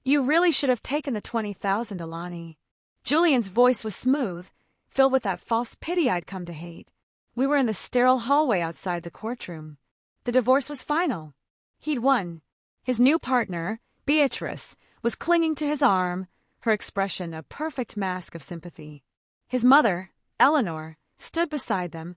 You really should have taken the 20,000, Alani. Julian's voice was smooth, filled with that false pity I'd come to hate. We were in the sterile hallway outside the courtroom. The divorce was final. He'd won. His new partner, Beatrice, was clinging to his arm, her expression a perfect mask of sympathy. His mother, Eleanor, stood beside them,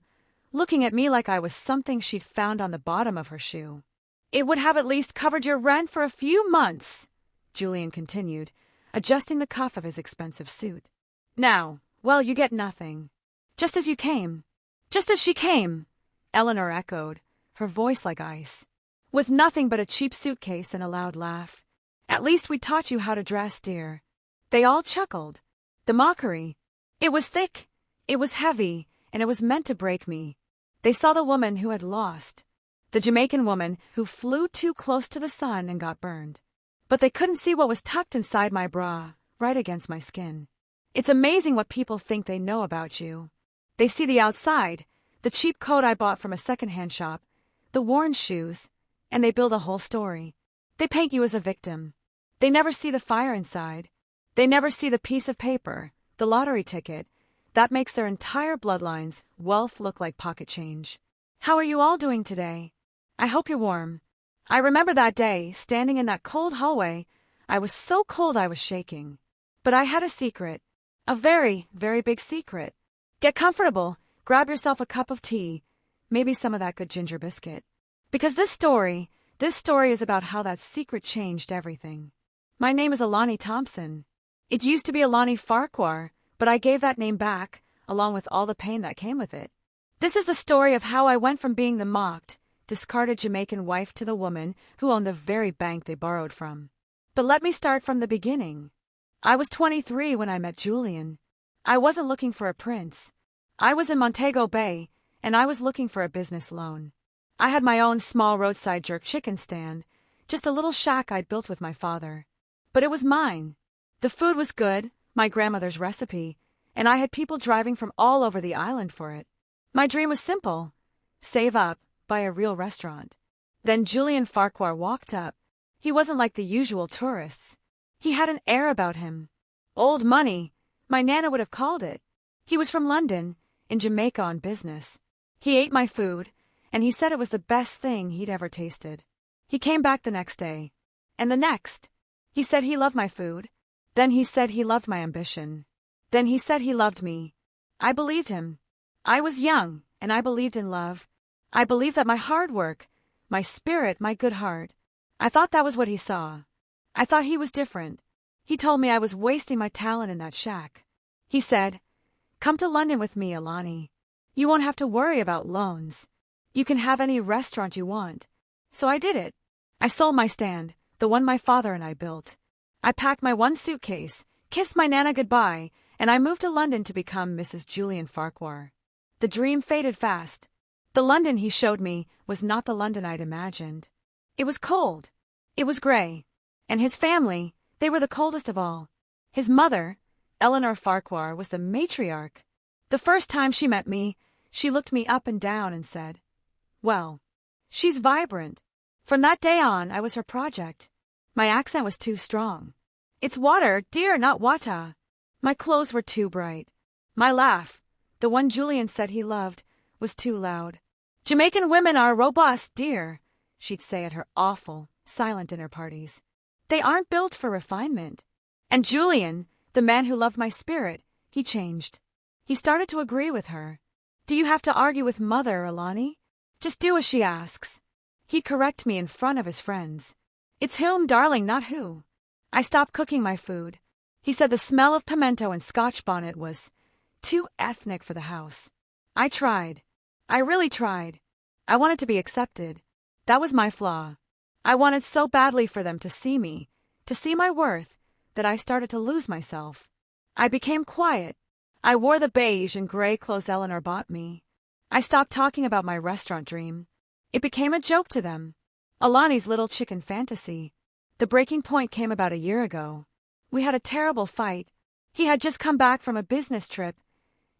looking at me like I was something she'd found on the bottom of her shoe. It would have at least covered your rent for a few months, Julian continued, adjusting the cuff of his expensive suit. Now, well, you get nothing. Just as you came. Just as she came, Eleanor echoed, her voice like ice. With nothing but a cheap suitcase and a loud laugh. At least we taught you how to dress, dear. They all chuckled. The mockery. It was thick, it was heavy, and it was meant to break me. They saw the woman who had lost. The Jamaican woman who flew too close to the sun and got burned. But they couldn't see what was tucked inside my bra, right against my skin. It's amazing what people think they know about you. They see the outside, the cheap coat I bought from a second-hand shop, the worn shoes, and they build a whole story. They paint you as a victim. They never see the fire inside. They never see the piece of paper, the lottery ticket, that makes their entire bloodline's wealth look like pocket change. How are you all doing today? I hope you're warm. I remember that day, standing in that cold hallway. I was so cold I was shaking. But I had a secret. A very, very big secret. Get comfortable, grab yourself a cup of tea, maybe some of that good ginger biscuit. Because this story is about how that secret changed everything. My name is Alani Thompson. It used to be Alani Farquhar, but I gave that name back, along with all the pain that came with it. This is the story of how I went from being the mocked, discarded Jamaican wife to the woman who owned the very bank they borrowed from. But let me start from the beginning. I was 23 when I met Julian. I wasn't looking for a prince. I was in Montego Bay, and I was looking for a business loan. I had my own small roadside jerk chicken stand, just a little shack I'd built with my father. But it was mine. The food was good, my grandmother's recipe, and I had people driving from all over the island for it. My dream was simple. Save up, buy a real restaurant. Then Julian Farquhar walked up. He wasn't like the usual tourists. He had an air about him. Old money, my Nana would have called it. He was from London, in Jamaica on business. He ate my food, and he said it was the best thing he'd ever tasted. He came back the next day. And the next. He said he loved my food. Then he said he loved my ambition. Then he said he loved me. I believed him. I was young, and I believed in love. I believed that my hard work, my spirit, my good heart. I thought that was what he saw. I thought he was different. He told me I was wasting my talent in that shack. He said, "Come to London with me, Alani. You won't have to worry about loans. You can have any restaurant you want." So I did it. I sold my stand, the one my father and I built. I packed my one suitcase, kissed my Nana goodbye, and I moved to London to become Mrs. Julian Farquhar. The dream faded fast. The London he showed me was not the London I'd imagined. It was cold. It was gray. And his family, they were the coldest of all. His mother, Eleanor Farquhar, was the matriarch. The first time she met me, she looked me up and down and said, "Well, she's vibrant." From that day on, I was her project. My accent was too strong. "It's water, dear, not wata." My clothes were too bright. My laugh, the one Julian said he loved, was too loud. "Jamaican women are robust, dear," she'd say at her awful, silent dinner parties. "They aren't built for refinement." And Julian, the man who loved my spirit, he changed. He started to agree with her. "Do you have to argue with Mother, Alani? Just do as she asks." He'd correct me in front of his friends. "It's whom, darling, not who." I stopped cooking my food. He said the smell of pimento and Scotch bonnet was too ethnic for the house. I tried. I really tried. I wanted to be accepted. That was my flaw. I wanted so badly for them to see me, to see my worth, that I started to lose myself. I became quiet. I wore the beige and gray clothes Eleanor bought me. I stopped talking about my restaurant dream. It became a joke to them. Alani's little chicken fantasy. The breaking point came about a year ago. We had a terrible fight. He had just come back from a business trip,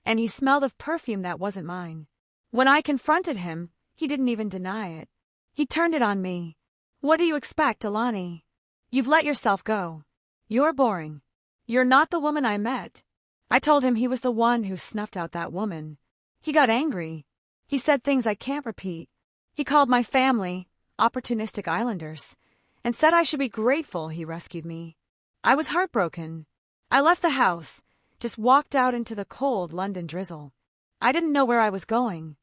and he smelled of perfume that wasn't mine. When I confronted him, he didn't even deny it. He turned it on me. "What do you expect, Alani? You've let yourself go. You're boring. You're not the woman I met. I told him he was the one who snuffed out that woman. He got angry. He said things I can't repeat. He called my family opportunistic islanders and said I should be grateful he rescued me. I was heartbroken. I left the house, just walked out into the cold London drizzle. I didn't know where I was going.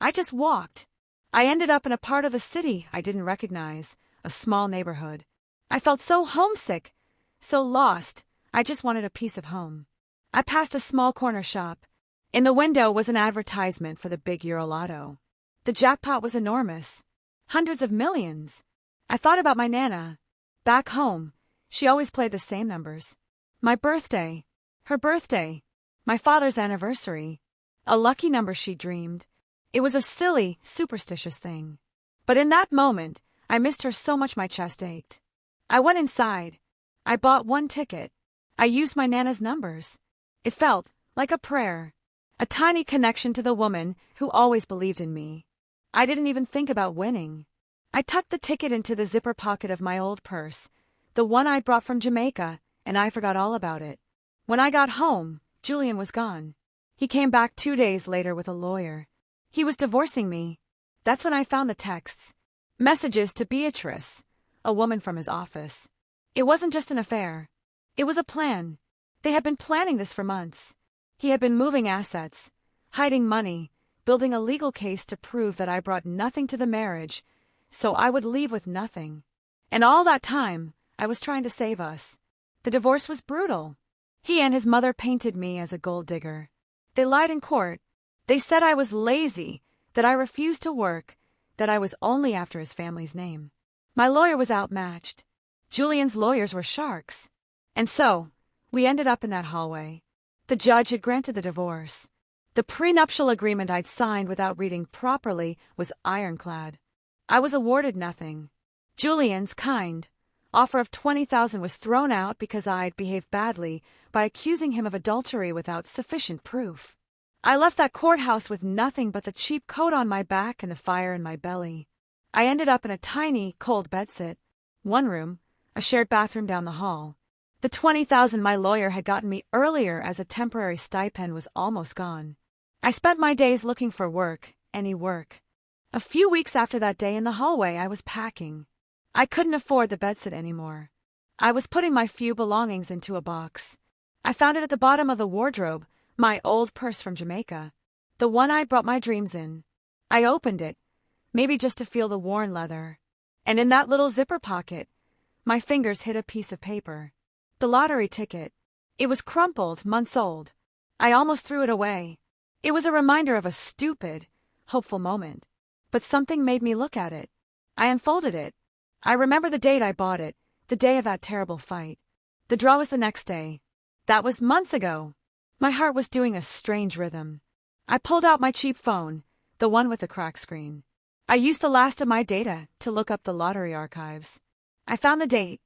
I just walked. I ended up in a part of the city I didn't recognize, a small neighborhood. I felt so homesick, so lost, I just wanted a piece of home. I passed a small corner shop. In the window was an advertisement for the big Euro Lotto. The jackpot was enormous. Hundreds of millions. I thought about my Nana. Back home, she always played the same numbers. My birthday, her birthday, my father's anniversary. A lucky number she dreamed. It was a silly, superstitious thing. But in that moment, I missed her so much my chest ached. I went inside. I bought one ticket. I used my Nana's numbers. It felt like a prayer. A tiny connection to the woman who always believed in me. I didn't even think about winning. I tucked the ticket into the zipper pocket of my old purse, the one I'd brought from Jamaica, and I forgot all about it. When I got home, Julian was gone. He came back 2 days later with a lawyer. He was divorcing me. That's when I found the texts. Messages to Beatrice, a woman from his office. It wasn't just an affair. It was a plan. They had been planning this for months. He had been moving assets, hiding money, building a legal case to prove that I brought nothing to the marriage, so I would leave with nothing. And all that time, I was trying to save us. The divorce was brutal. He and his mother painted me as a gold digger. They lied in court. They said I was lazy, that I refused to work, that I was only after his family's name. My lawyer was outmatched. Julian's lawyers were sharks. And so, we ended up in that hallway. The judge had granted the divorce. The prenuptial agreement I'd signed without reading properly was ironclad. I was awarded nothing. Julian's kind offer of $20,000 was thrown out because I'd behaved badly by accusing him of adultery without sufficient proof. I left that courthouse with nothing but the cheap coat on my back and the fire in my belly. I ended up in a tiny, cold bedsit, one room, a shared bathroom down the hall. The $20,000 my lawyer had gotten me earlier as a temporary stipend was almost gone. I spent my days looking for work, any work. A few weeks after that day in the hallway, I was packing. I couldn't afford the bedsit anymore. I was putting my few belongings into a box. I found it at the bottom of the wardrobe, my old purse from Jamaica, the one I'd brought my dreams in. I opened it, maybe just to feel the worn leather. And in that little zipper pocket, my fingers hit a piece of paper. The lottery ticket. It was crumpled, months old. I almost threw it away. It was a reminder of a stupid, hopeful moment. But something made me look at it. I unfolded it. I remember the date I bought it, the day of that terrible fight. The draw was the next day. That was months ago. My heart was doing a strange rhythm. I pulled out my cheap phone, the one with the crack screen. I used the last of my data to look up the lottery archives. I found the date.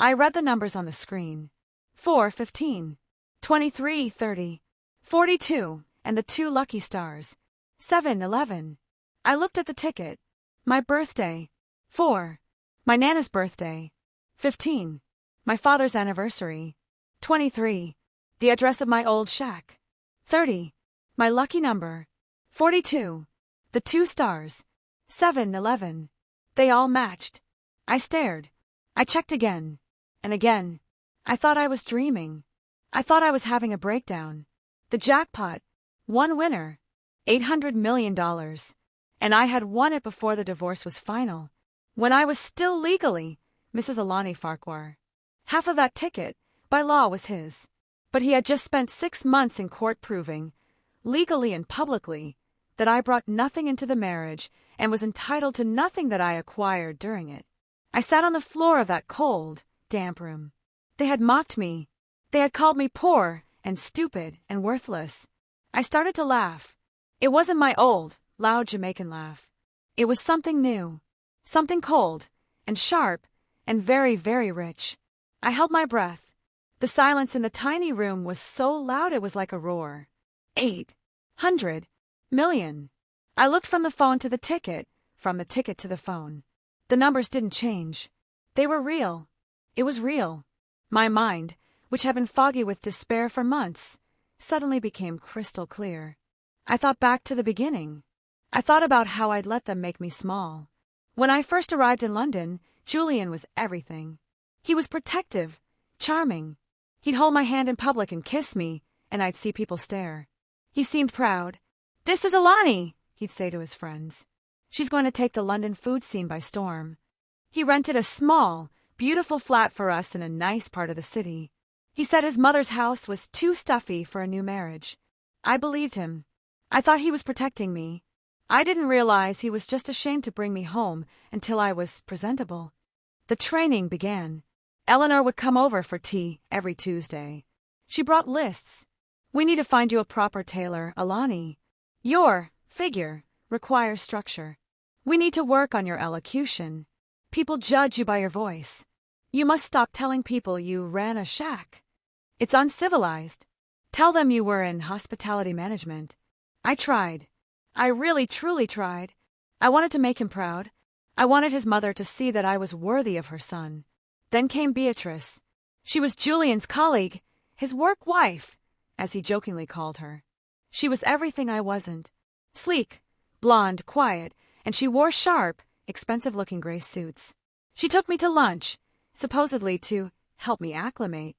I read the numbers on the screen. 4/15, 23/30, 42, and the 2 lucky stars. 7/11. I looked at the ticket. My birthday. 4. My Nana's birthday. 15. My father's anniversary. 23. The address of my old shack. 30. My lucky number. 42. The 2 stars. 7/11. They all matched. I stared. I checked again. And again. I thought I was dreaming. I thought I was having a breakdown. The jackpot. One winner. $800 million. And I had won it before the divorce was final. When I was still legally Mrs. Alani Farquhar. Half of that ticket, by law, was his. But he had just spent 6 months in court proving, legally and publicly, that I brought nothing into the marriage and was entitled to nothing that I acquired during it. I sat on the floor of that cold, damp room. They had mocked me. They had called me poor and stupid and worthless. I started to laugh. It wasn't my old, loud Jamaican laugh. It was something new, something cold and sharp and very, very rich. I held my breath. The silence in the tiny room was so loud it was like a roar. 800 million. I looked from the phone to the ticket, from the ticket to the phone. The numbers didn't change. They were real. It was real. My mind, which had been foggy with despair for months, suddenly became crystal clear. I thought back to the beginning. I thought about how I'd let them make me small. When I first arrived in London, Julian was everything. He was protective, charming. He'd hold my hand in public and kiss me, and I'd see people stare. He seemed proud. "This is Alani," he'd say to his friends. "She's going to take the London food scene by storm." He rented a small, beautiful flat for us in a nice part of the city. He said his mother's house was too stuffy for a new marriage. I believed him. I thought he was protecting me. I didn't realize he was just ashamed to bring me home until I was presentable. The training began. Eleanor would come over for tea every Tuesday. She brought lists. "We need to find you a proper tailor, Alani. Your figure requires structure. We need to work on your elocution. People judge you by your voice. You must stop telling people you ran a shack. It's uncivilized. Tell them you were in hospitality management." I tried. I really, truly tried. I wanted to make him proud. I wanted his mother to see that I was worthy of her son. Then came Beatrice. She was Julian's colleague, his work wife, as he jokingly called her. She was everything I wasn't. Sleek, blonde, quiet, and she wore sharp, expensive-looking gray suits. She took me to lunch, supposedly to help me acclimate.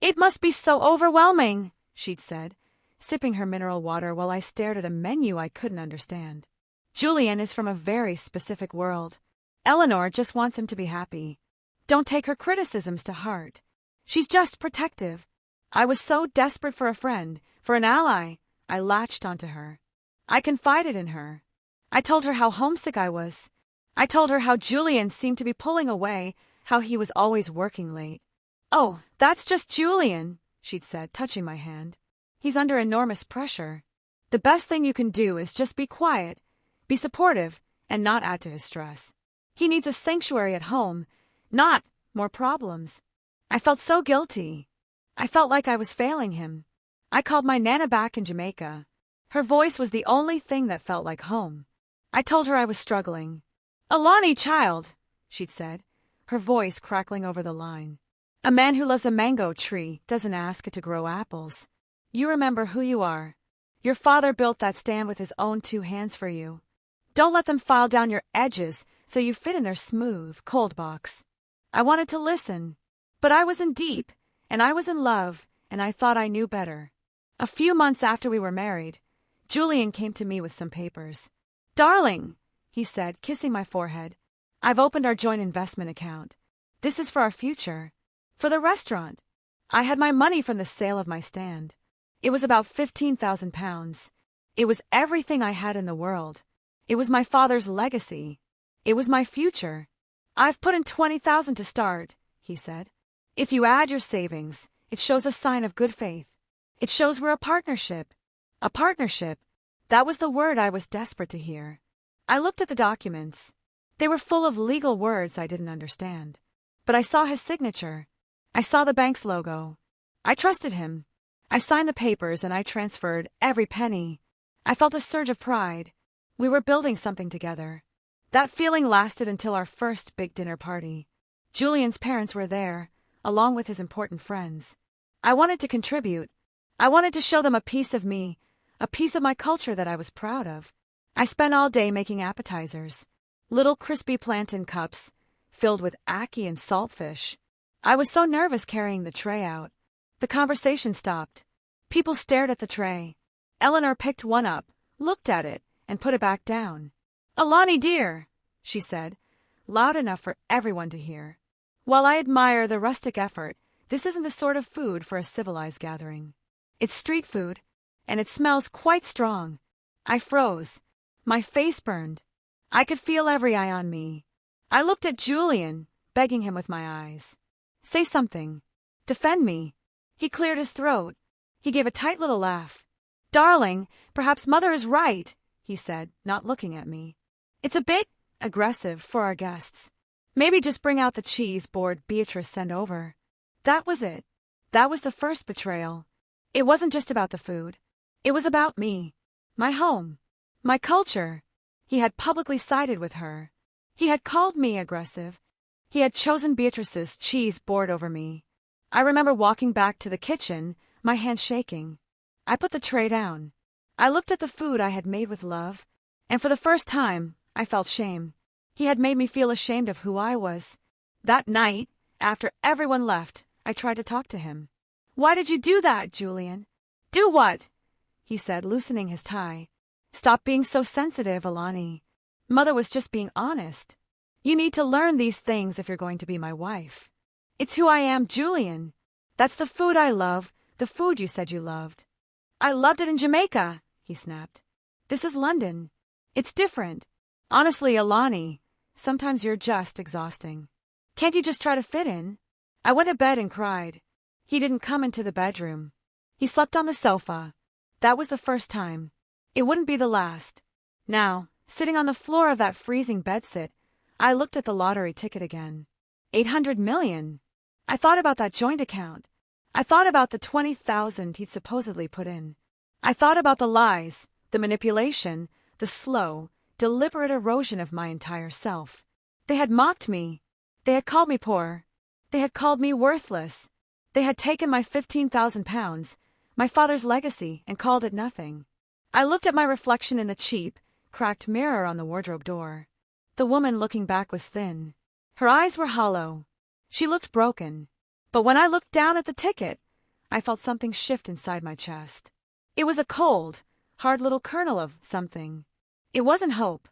"It must be so overwhelming," she'd said, sipping her mineral water while I stared at a menu I couldn't understand. "Julian is from a very specific world. Eleanor just wants him to be happy. Don't take her criticisms to heart. She's just protective." I was so desperate for a friend, for an ally, I latched onto her. I confided in her. I told her how homesick I was. I told her how Julian seemed to be pulling away, how he was always working late. "Oh, that's just Julian," she'd said, touching my hand. "He's under enormous pressure. The best thing you can do is just be quiet, be supportive, and not add to his stress. He needs a sanctuary at home, not more problems." I felt so guilty. I felt like I was failing him. I called my Nana back in Jamaica. Her voice was the only thing that felt like home. I told her I was struggling. "Alani, child," she'd said, her voice crackling over the line. "A man who loves a mango tree doesn't ask it to grow apples. You remember who you are. Your father built that stand with his own 2 hands for you. Don't let them file down your edges so you fit in their smooth, cold box." I wanted to listen, but I was in deep, and I was in love, and I thought I knew better. A few months after we were married, Julian came to me with some papers. "Darling," he said, kissing my forehead, "I've opened our joint investment account. This is for our future, for the restaurant. I had my money from the sale of my stand. It was about £15,000. It was everything I had in the world. It was my father's legacy. It was my future. I've put in $20,000 to start," he said. "If you add your savings, it shows a sign of good faith. It shows we're a partnership." A partnership. That was the word I was desperate to hear. I looked at the documents. They were full of legal words I didn't understand. But I saw his signature. I saw the bank's logo. I trusted him. I signed the papers and I transferred every penny. I felt a surge of pride. We were building something together. That feeling lasted until our first big dinner party. Julian's parents were there, along with his important friends. I wanted to contribute. I wanted to show them a piece of me, a piece of my culture that I was proud of. I spent all day making appetizers, little crispy plantain cups filled with ackee and saltfish. I was so nervous carrying the tray out. The conversation stopped. People stared at the tray. Eleanor picked one up, looked at it, and put it back down. "Alani, dear," she said, loud enough for everyone to hear. "While I admire the rustic effort, this isn't the sort of food for a civilized gathering. It's street food, and it smells quite strong." I froze. My face burned. I could feel every eye on me. I looked at Julian, begging him with my eyes. "Say something. Defend me." He cleared his throat. He gave a tight little laugh. "Darling, perhaps Mother is right," he said, not looking at me. "It's a bit aggressive for our guests. Maybe just bring out the cheese board Beatrice sent over." That was it. That was the first betrayal. It wasn't just about the food. It was about me, my home, my culture. He had publicly sided with her. He had called me aggressive. He had chosen Beatrice's cheese board over me. I remember walking back to the kitchen, my hands shaking. I put the tray down. I looked at the food I had made with love, and for the first time, I felt shame. He had made me feel ashamed of who I was. That night, after everyone left, I tried to talk to him. "Why did you do that, Julian?" "Do what?" he said, loosening his tie. "Stop being so sensitive, Alani. Mother was just being honest. You need to learn these things if you're going to be my wife. It's who I am, Julian. That's the food I love, the food you said you loved." "I loved it in Jamaica," he snapped. "This is London. It's different. Honestly, Alani, sometimes you're just exhausting. Can't you just try to fit in?" I went to bed and cried. He didn't come into the bedroom. He slept on the sofa. That was the first time. It wouldn't be the last. Now, sitting on the floor of that freezing bedsit, I looked at the lottery ticket again. 800 million. I thought about that joint account. I thought about the 20,000 he'd supposedly put in. I thought about the lies, the manipulation, the slow, deliberate erosion of my entire self. They had mocked me. They had called me poor. They had called me worthless. They had taken my 15,000 pounds, my father's legacy, and called it nothing. I looked at my reflection in the cheap, cracked mirror on the wardrobe door. The woman looking back was thin. Her eyes were hollow. She looked broken. But when I looked down at the ticket, I felt something shift inside my chest. It was a cold, hard little kernel of something. It wasn't hope.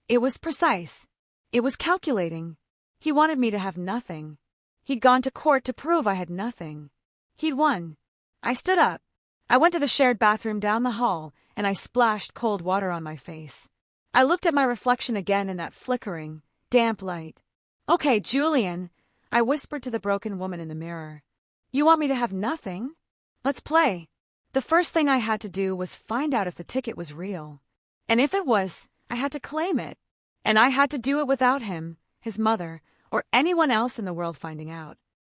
It was precise. It was calculating. He wanted me to have nothing. He'd gone to court to prove I had nothing. He'd won. I stood up. I went to the shared bathroom down the hall, and I splashed cold water on my face. I looked at my reflection again in that flickering, damp light. "Okay, Julian," I whispered to the broken woman in the mirror. "You want me to have nothing? Let's play." The first thing I had to do was find out if the ticket was real. And if it was, I had to claim it. And I had to do it without him, his mother, or anyone else in the world finding out.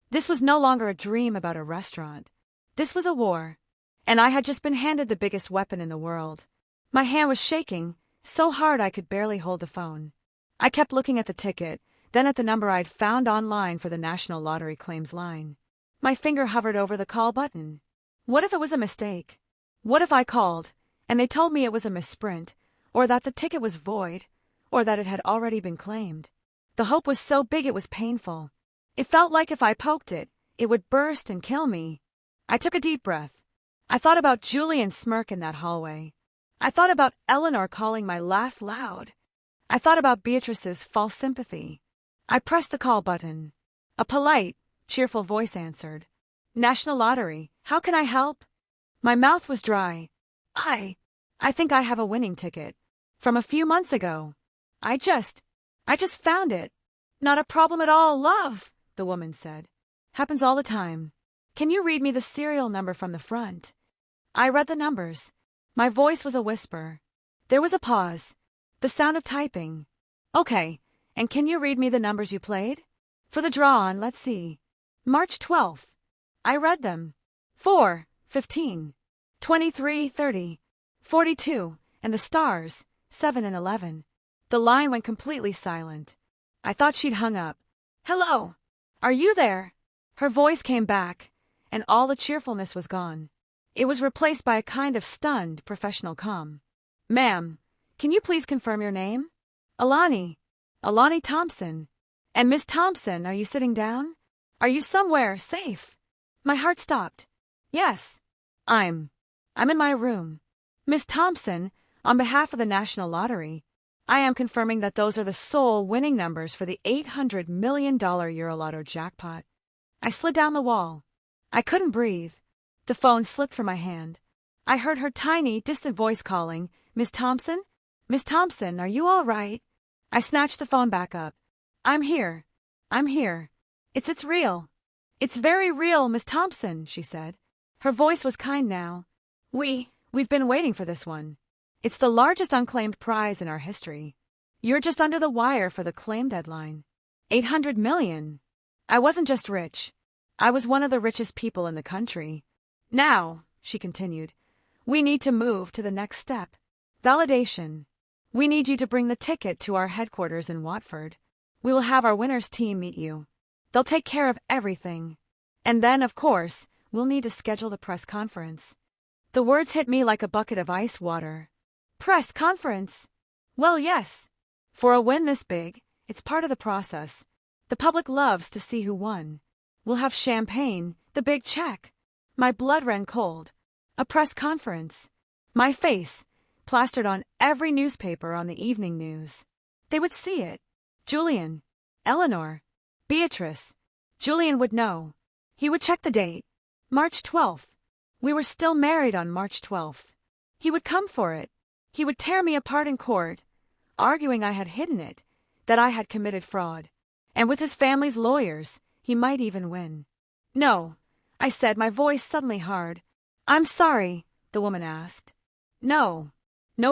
This was no longer a dream about a restaurant. This was a war. And I had just been handed the biggest weapon in the world. My hand was shaking, so hard I could barely hold the phone. I kept looking at the ticket, then at the number I'd found online for the National Lottery Claims line. My finger hovered over the call button. What if it was a mistake? What if I called, and they told me it was a misprint, or that the ticket was void, or that it had already been claimed? The hope was so big it was painful. It felt like if I poked it, it would burst and kill me. I took a deep breath. I thought about Julian's smirk in that hallway. I thought about Eleanor calling my laugh loud. I thought about Beatrice's false sympathy. I pressed the call button. A polite, cheerful voice answered. "National Lottery, how can I help?" My mouth was dry. I think I have a winning ticket. From a few months ago. I just found it. "Not a problem at all, love," the woman said. "Happens all the time. Can you read me the serial number from the front?" I read the numbers. My voice was a whisper. There was a pause. The sound of typing. "Okay, and can you read me the numbers you played?" "For the draw on, let's see. March 12th. I read them. 4, 15, 23, 30, 42, and the stars, 7 and 11. The line went completely silent. I thought she'd hung up. "Hello? Are you there?" Her voice came back, and all the cheerfulness was gone. It was replaced by a kind of stunned, professional calm. "Ma'am, can you please confirm your name?" "Alani. Alani Thompson." "And Miss Thompson, are you sitting down? Are you somewhere safe?" My heart stopped. "Yes. I'm in my room. Miss Thompson, on behalf of the National Lottery, I am confirming that those are the sole winning numbers for the $800 million Eurolotto jackpot." I slid down the wall. I couldn't breathe. The phone slipped from my hand. I heard her tiny, distant voice calling, "Miss Thompson? Miss Thompson, are you all right?" I snatched the phone back up. I'm here. It's real. It's very real, Miss Thompson," she said. Her voice was kind now. We've been waiting for this one. It's the largest unclaimed prize in our history. You're just under the wire for the claim deadline. 800 million. I wasn't just rich. I was one of the richest people in the country. Now, she continued, we need to move to the next step. Validation. We need you to bring the ticket to our headquarters in Watford. We will have our winners team meet you. They'll take care of everything. And then, of course, we'll need to schedule the press conference. The words hit me like a bucket of ice water. Press conference? Well, yes. For a win this big, it's part of the process. The public loves to see who won. We'll have champagne, the big check. My blood ran cold. A press conference. My face, plastered on every newspaper on the evening news. They would see it. Julian, Eleanor, Beatrice. Julian would know. He would check the date. March 12th. We were still married on March 12th. He would come for it. He would tear me apart in court, arguing I had hidden it, that I had committed fraud. And with his family's lawyers, he might even win. No, I said, my voice suddenly hard. I'm sorry, the woman asked. No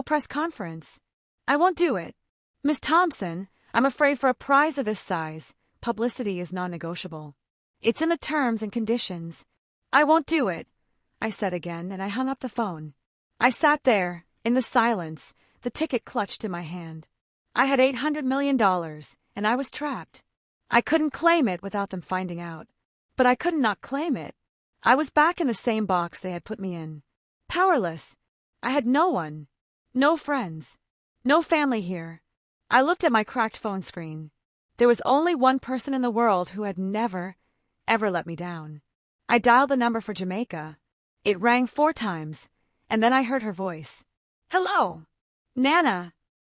press conference. I won't do it. Miss Thompson, I'm afraid for a prize of this size, publicity is non-negotiable. It's in the terms and conditions. I won't do it, I said again, and I hung up the phone. I sat there, in the silence, the ticket clutched in my hand. I had $800 million, and I was trapped. I couldn't claim it without them finding out. But I could not claim it. I was back in the same box they had put me in. Powerless. I had no one. No friends. No family here. I looked at my cracked phone screen. There was only one person in the world who had never, ever let me down. I dialed the number for Jamaica. It rang 4 times, and then I heard her voice. Hello. Nana.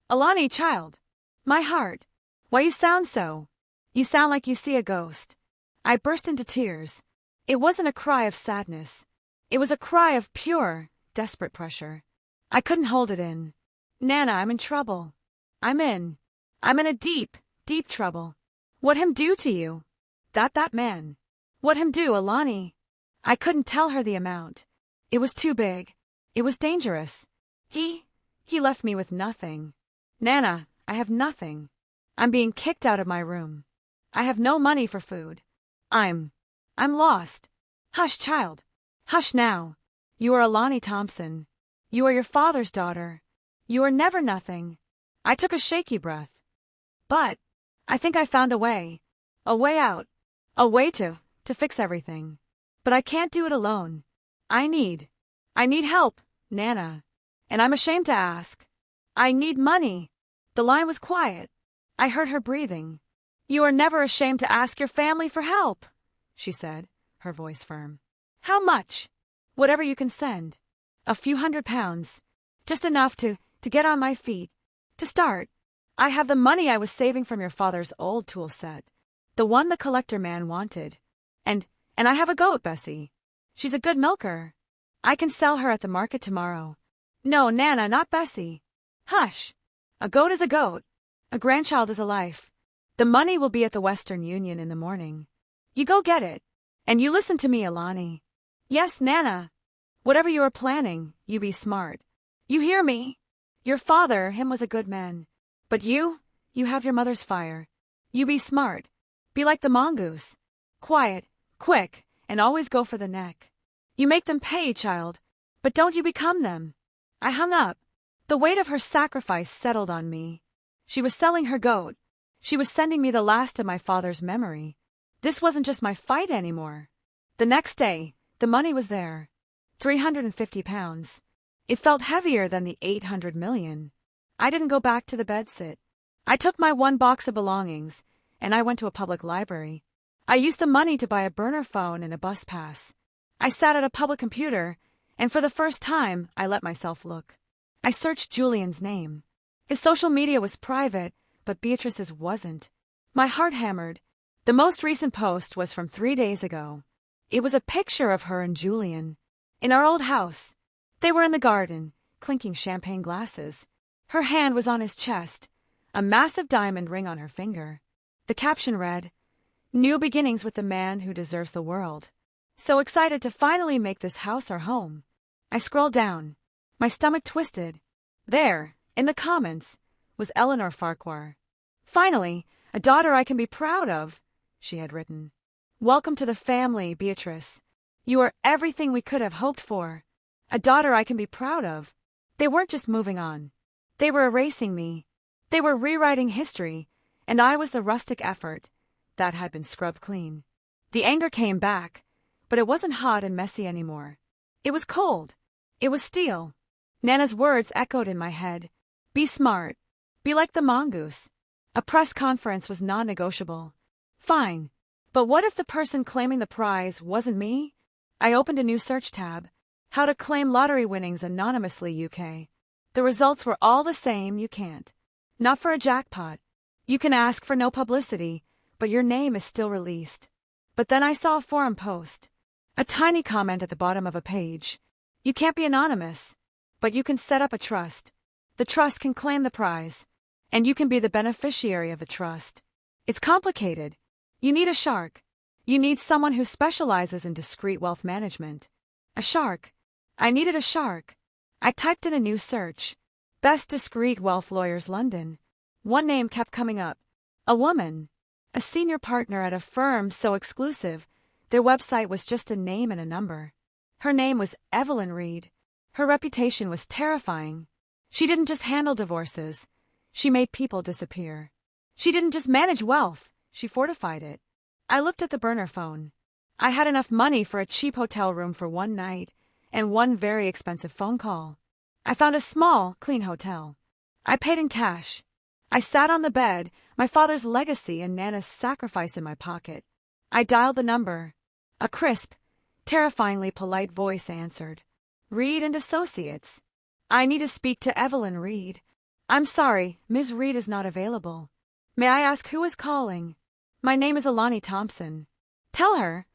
Alani, child. My heart. Why you sound so? You sound like you see a ghost. I burst into tears. It wasn't a cry of sadness. It was a cry of pure, desperate pressure. I couldn't hold it in. Nana, I'm in trouble. I'm in a deep, deep trouble. What him do to you? That man. What him do, Alani? I couldn't tell her the amount. It was too big. It was dangerous. He left me with nothing. Nana, I have nothing. I'm being kicked out of my room. I have no money for food. I'm lost. Hush, child. Hush now. You are Alani Thompson. You are your father's daughter. You are never nothing. I took a shaky breath. But I think I found a way out, a way to fix everything. But I can't do it alone. I need help, Nana. And I'm ashamed to ask. I need money. The line was quiet. I heard her breathing. You are never ashamed to ask your family for help, she said, her voice firm. How much? Whatever you can send. A few £100. Just enough to get on my feet. To start. I have the money I was saving from your father's old tool set. The one the collector man wanted. And I have a goat, Bessie. She's a good milker. I can sell her at the market tomorrow. No, Nana, not Bessie. Hush. A goat is a goat. A grandchild is a life. The money will be at the Western Union in the morning. You go get it. And you listen to me, Alani. Yes, Nana. Whatever you are planning, you be smart. You hear me? Your father, him was a good man. But you have your mother's fire. You be smart. Be like the mongoose. Quiet, quick, and always go for the neck. You make them pay, child, but don't you become them. I hung up. The weight of her sacrifice settled on me. She was selling her goat. She was sending me the last of my father's memory. This wasn't just my fight anymore. The next day, the money was there. £350. It felt heavier than the 800 million. I didn't go back to the bedsit. I took my 1 box of belongings, and I went to a public library. I used the money to buy a burner phone and a bus pass. I sat at a public computer, and for the first time, I let myself look. I searched Julian's name. His social media was private, but Beatrice's wasn't. My heart hammered. The most recent post was from 3 days ago. It was a picture of her and Julian. In our old house. They were in the garden, clinking champagne glasses. Her hand was on his chest, a massive diamond ring on her finger. The caption read, "New beginnings with the man who deserves the world. So excited to finally make this house our home." I scrolled down. My stomach twisted. There, in the comments, was Eleanor Farquhar. "Finally, a daughter I can be proud of," she had written. "Welcome to the family, Beatrice. You are everything we could have hoped for. A daughter I can be proud of." They weren't just moving on. They were erasing me. They were rewriting history, and I was the rustic effort that had been scrubbed clean. The anger came back, But it wasn't hot and messy anymore. It was cold. It was steel. Nana's words echoed in my head. Be smart. Be like the mongoose. A press conference was non-negotiable. Fine. But what if the person claiming the prize wasn't me? I opened a new search tab. How to claim lottery winnings anonymously UK. The results were all the same. You can't. Not for a jackpot. You can ask for no publicity, but your name is still released. But then I saw a forum post. A tiny comment at the bottom of a page. You can't be anonymous, but you can set up a trust. The trust can claim the prize, and you can be the beneficiary of the trust. It's complicated. You need a shark. You need someone who specializes in discreet wealth management. A shark. I needed a shark. I typed in a new search. Best discreet wealth lawyers London. One name kept coming up. A woman. A senior partner at a firm so exclusive, their website was just a name and a number. Her name was Evelyn Reed. Her reputation was terrifying. She didn't just handle divorces. She made people disappear. She didn't just manage wealth. She fortified it. I looked at the burner phone. I had enough money for a cheap hotel room for one night and one very expensive phone call. I found a small, clean hotel. I paid in cash. I sat on the bed, my father's legacy and Nana's sacrifice in my pocket. I dialed the number. A crisp, terrifyingly polite voice answered. Reed and Associates. I need to speak to Evelyn Reed. I'm sorry, Ms. Reed is not available. May I ask who is calling? My name is Alani Thompson. Tell her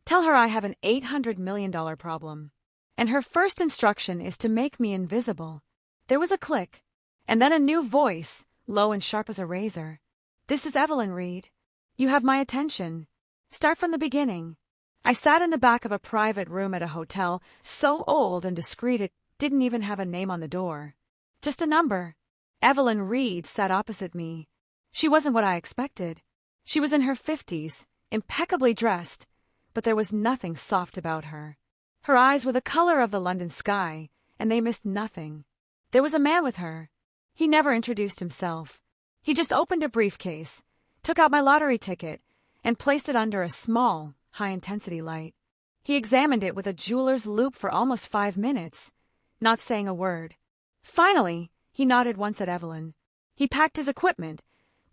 I have an $800 million problem. And her first instruction is to make me invisible. There was a click, and then a new voice, low and sharp as a razor. This is Evelyn Reed. You have my attention. Start from the beginning. I sat in the back of a private room at a hotel, so old and discreet it didn't even have a name on the door. Just a number. Evelyn Reed sat opposite me. She wasn't what I expected. She was in her 50s, impeccably dressed, but there was nothing soft about her. Her eyes were the color of the London sky, and they missed nothing. There was a man with her. He never introduced himself. He just opened a briefcase, took out my lottery ticket, and placed it under a small, high-intensity light. He examined it with a jeweler's loupe for almost 5 minutes, not saying a word. Finally, he nodded once at Evelyn. He packed his equipment,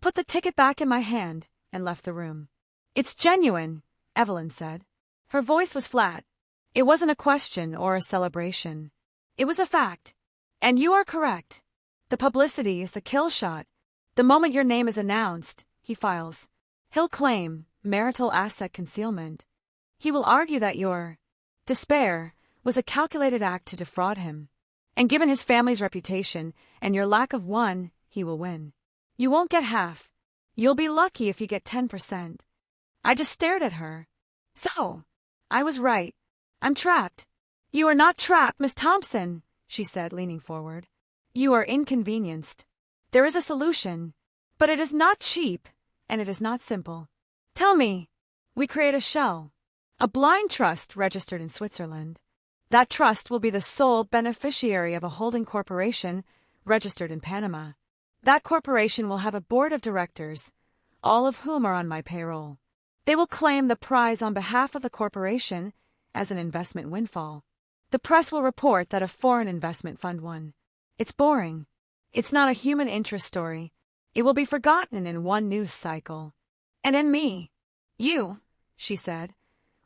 put the ticket back in my hand, and left the room. It's genuine, Evelyn said. Her voice was flat. It wasn't a question or a celebration. It was a fact. And you are correct. The publicity is the kill shot. The moment your name is announced, he files. He'll claim marital asset concealment. He will argue that your despair was a calculated act to defraud him. And given his family's reputation and your lack of one, he will win. You won't get half. You'll be lucky if you get 10%. I just stared at her. So, I was right. I'm trapped. You are not trapped, Miss Thompson, she said, leaning forward. You are inconvenienced. There is a solution, but it is not cheap, and it is not simple. Tell me. We create a shell, a blind trust registered in Switzerland. That trust will be the sole beneficiary of a holding corporation registered in Panama. That corporation will have a board of directors, all of whom are on my payroll. They will claim the prize on behalf of the corporation as an investment windfall. The press will report that a foreign investment fund won. It's boring. It's not a human interest story. It will be forgotten in one news cycle. And in me, you, she said,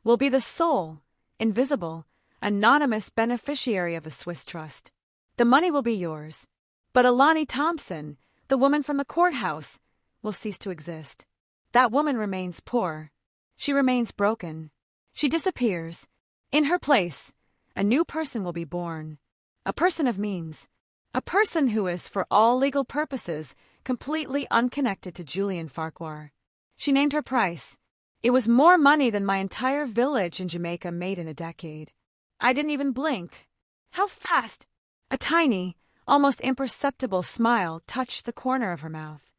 will be the sole, invisible, anonymous beneficiary of the Swiss trust. The money will be yours. But Alani Thompson, the woman from the courthouse, will cease to exist. That woman remains poor. She remains broken. She disappears. In her place, a new person will be born. A person of means. A person who is, for all legal purposes, completely unconnected to Julian Farquhar. She named her price. It was more money than my entire village in Jamaica made in a decade. I didn't even blink. How fast! A tiny, almost imperceptible smile touched the corner of her mouth.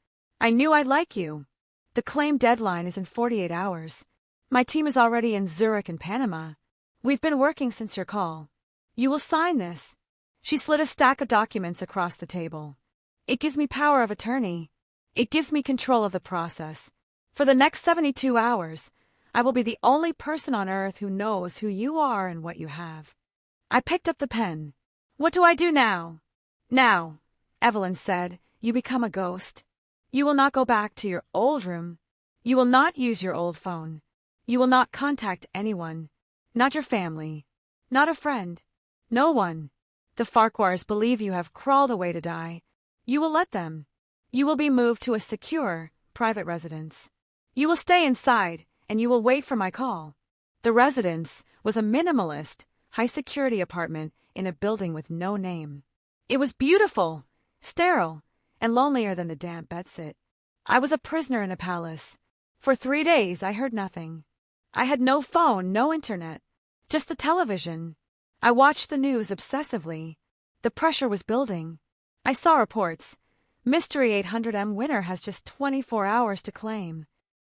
I knew I'd like you. The claim deadline is in 48 hours. My team is already in Zurich and Panama. We've been working since your call. You will sign this. She slid a stack of documents across the table. It gives me power of attorney. It gives me control of the process. For the next 72 hours, I will be the only person on earth who knows who you are and what you have. I picked up the pen. What do I do now? Now, Evelyn said, you become a ghost. You will not go back to your old room. You will not use your old phone. You will not contact anyone. Not your family. Not a friend. No one. The Farquhars believe you have crawled away to die. You will let them. You will be moved to a secure, private residence. You will stay inside, and you will wait for my call. The residence was a minimalist, high-security apartment in a building with no name. It was beautiful, sterile, and lonelier than the damp bedsit. I was a prisoner in a palace. For 3 days I heard nothing. I had no phone, no internet, just the television. I watched the news obsessively. The pressure was building. I saw reports. Mystery 800M winner has just 24 hours to claim.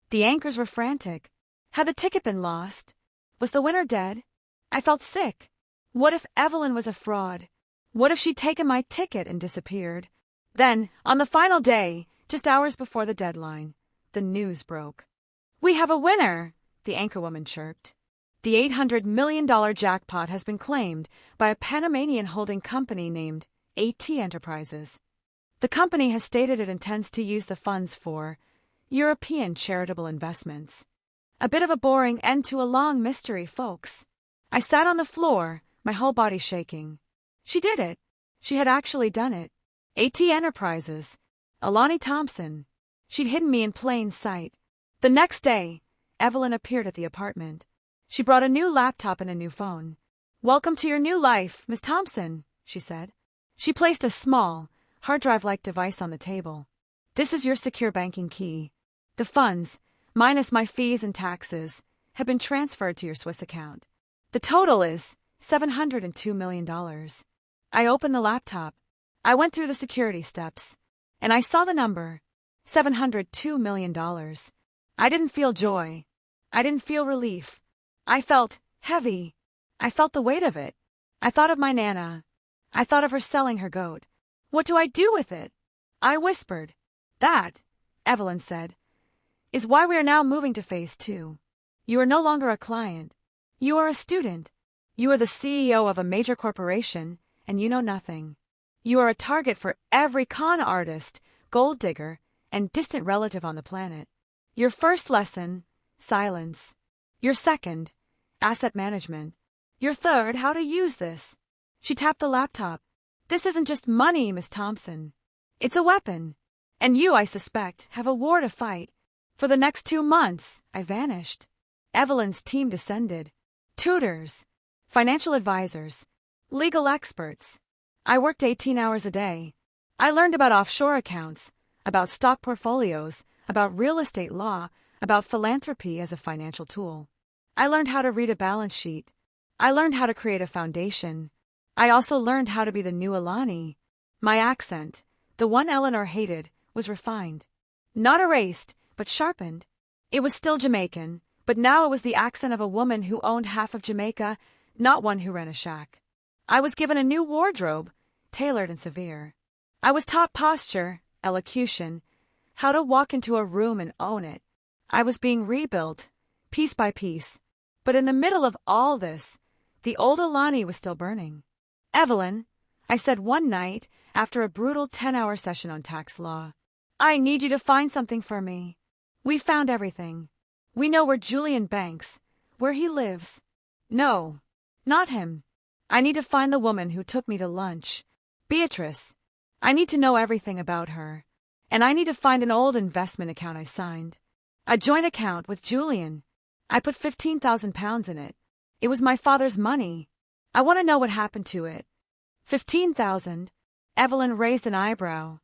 The anchors were frantic. Had the ticket been lost? Was the winner dead? I felt sick. What if Evelyn was a fraud? What if she'd taken my ticket and disappeared? Then, on the final day, just hours before the deadline, the news broke. We have a winner, the anchorwoman chirped. The $800 million jackpot has been claimed by a Panamanian holding company named AT Enterprises. The company has stated it intends to use the funds for European charitable investments. A bit of a boring end to a long mystery, folks. I sat on the floor, my whole body shaking. She did it. She had actually done it. AT Enterprises. Alani Thompson. She'd hidden me in plain sight. The next day, Evelyn appeared at the apartment. She brought a new laptop and a new phone. Welcome to your new life, Miss Thompson, she said. She placed a small, hard drive-like device on the table. This is your secure banking key. The funds, minus my fees and taxes, have been transferred to your Swiss account. The total is $702 million. I opened the laptop. I went through the security steps, and I saw the number, $702 million. I didn't feel joy. I didn't feel relief. I felt heavy. I felt the weight of it. I thought of my Nana. I thought of her selling her goat. What do I do with it? I whispered. That, Evelyn said, is why we are now moving to phase 2. You are no longer a client. You are a student. You are the CEO of a major corporation, and you know nothing. You are a target for every con artist, gold digger, and distant relative on the planet. Your first lesson, silence. Your second, asset management. Your third, how to use this. She tapped the laptop. This isn't just money, Miss Thompson. It's a weapon. And you, I suspect, have a war to fight. For the next 2 months, I vanished. Evelyn's team descended. Tutors, financial advisors, legal experts. I worked 18 hours a day. I learned about offshore accounts, about stock portfolios, about real estate law, about philanthropy as a financial tool. I learned how to read a balance sheet. I learned how to create a foundation. I also learned how to be the new Alani. My accent, the one Eleanor hated, was refined. Not erased, but sharpened. It was still Jamaican, but now it was the accent of a woman who owned half of Jamaica, not one who ran a shack. I was given a new wardrobe, tailored and severe. I was taught posture, elocution, how to walk into a room and own it. I was being rebuilt, piece by piece. But in the middle of all this, the old Alani was still burning. Evelyn, I said one night after a brutal 10-hour session on tax law, I need you to find something for me. We found everything. We know where Julian banks, where he lives. No, not him. I need to find the woman who took me to lunch. Beatrice. I need to know everything about her. And I need to find an old investment account I signed. A joint account with Julian. I put £15,000 in it. It was my father's money. I want to know what happened to it. 15,000. Evelyn raised an eyebrow.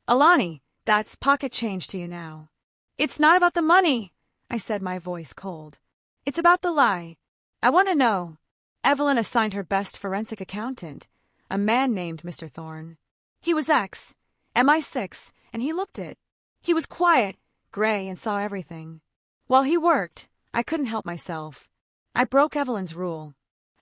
Alani, that's pocket change to you now. It's not about the money, I said, my voice cold. It's about the lie. I want to know. Evelyn assigned her best forensic accountant, a man named Mr. Thorne. He was MI6, and he looked it. He was quiet, gray, and saw everything. While he worked, I couldn't help myself. I broke Evelyn's rule.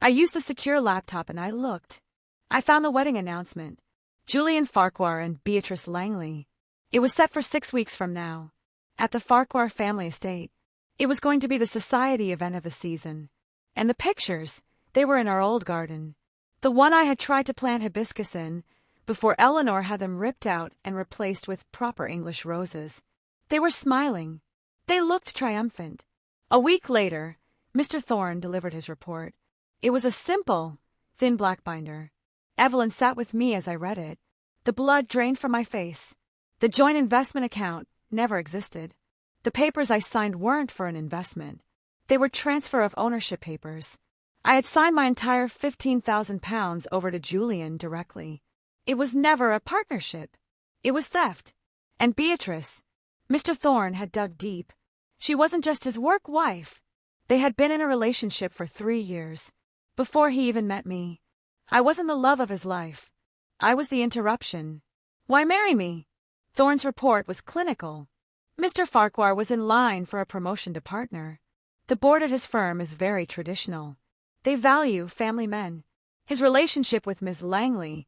I used the secure laptop and I looked. I found the wedding announcement. Julian Farquhar and Beatrice Langley. It was set for 6 weeks from now, at the Farquhar family estate. It was going to be the society event of the season. And the pictures, they were in our old garden. The one I had tried to plant hibiscus in, before Eleanor had them ripped out and replaced with proper English roses. They were smiling. They looked triumphant. A week later, Mr. Thorne delivered his report. It was a simple, thin black binder. Evelyn sat with me as I read it. The blood drained from my face. The joint investment account never existed. The papers I signed weren't for an investment. They were transfer of ownership papers. I had signed my entire £15,000 over to Julian directly. It was never a partnership. It was theft. And Beatrice, Mr. Thorne had dug deep. She wasn't just his work wife. They had been in a relationship for 3 years. Before he even met me. I wasn't the love of his life. I was the interruption. Why marry me? Thorne's report was clinical. Mr. Farquhar was in line for a promotion to partner. The board at his firm is very traditional. They value family men. His relationship with Miss Langley,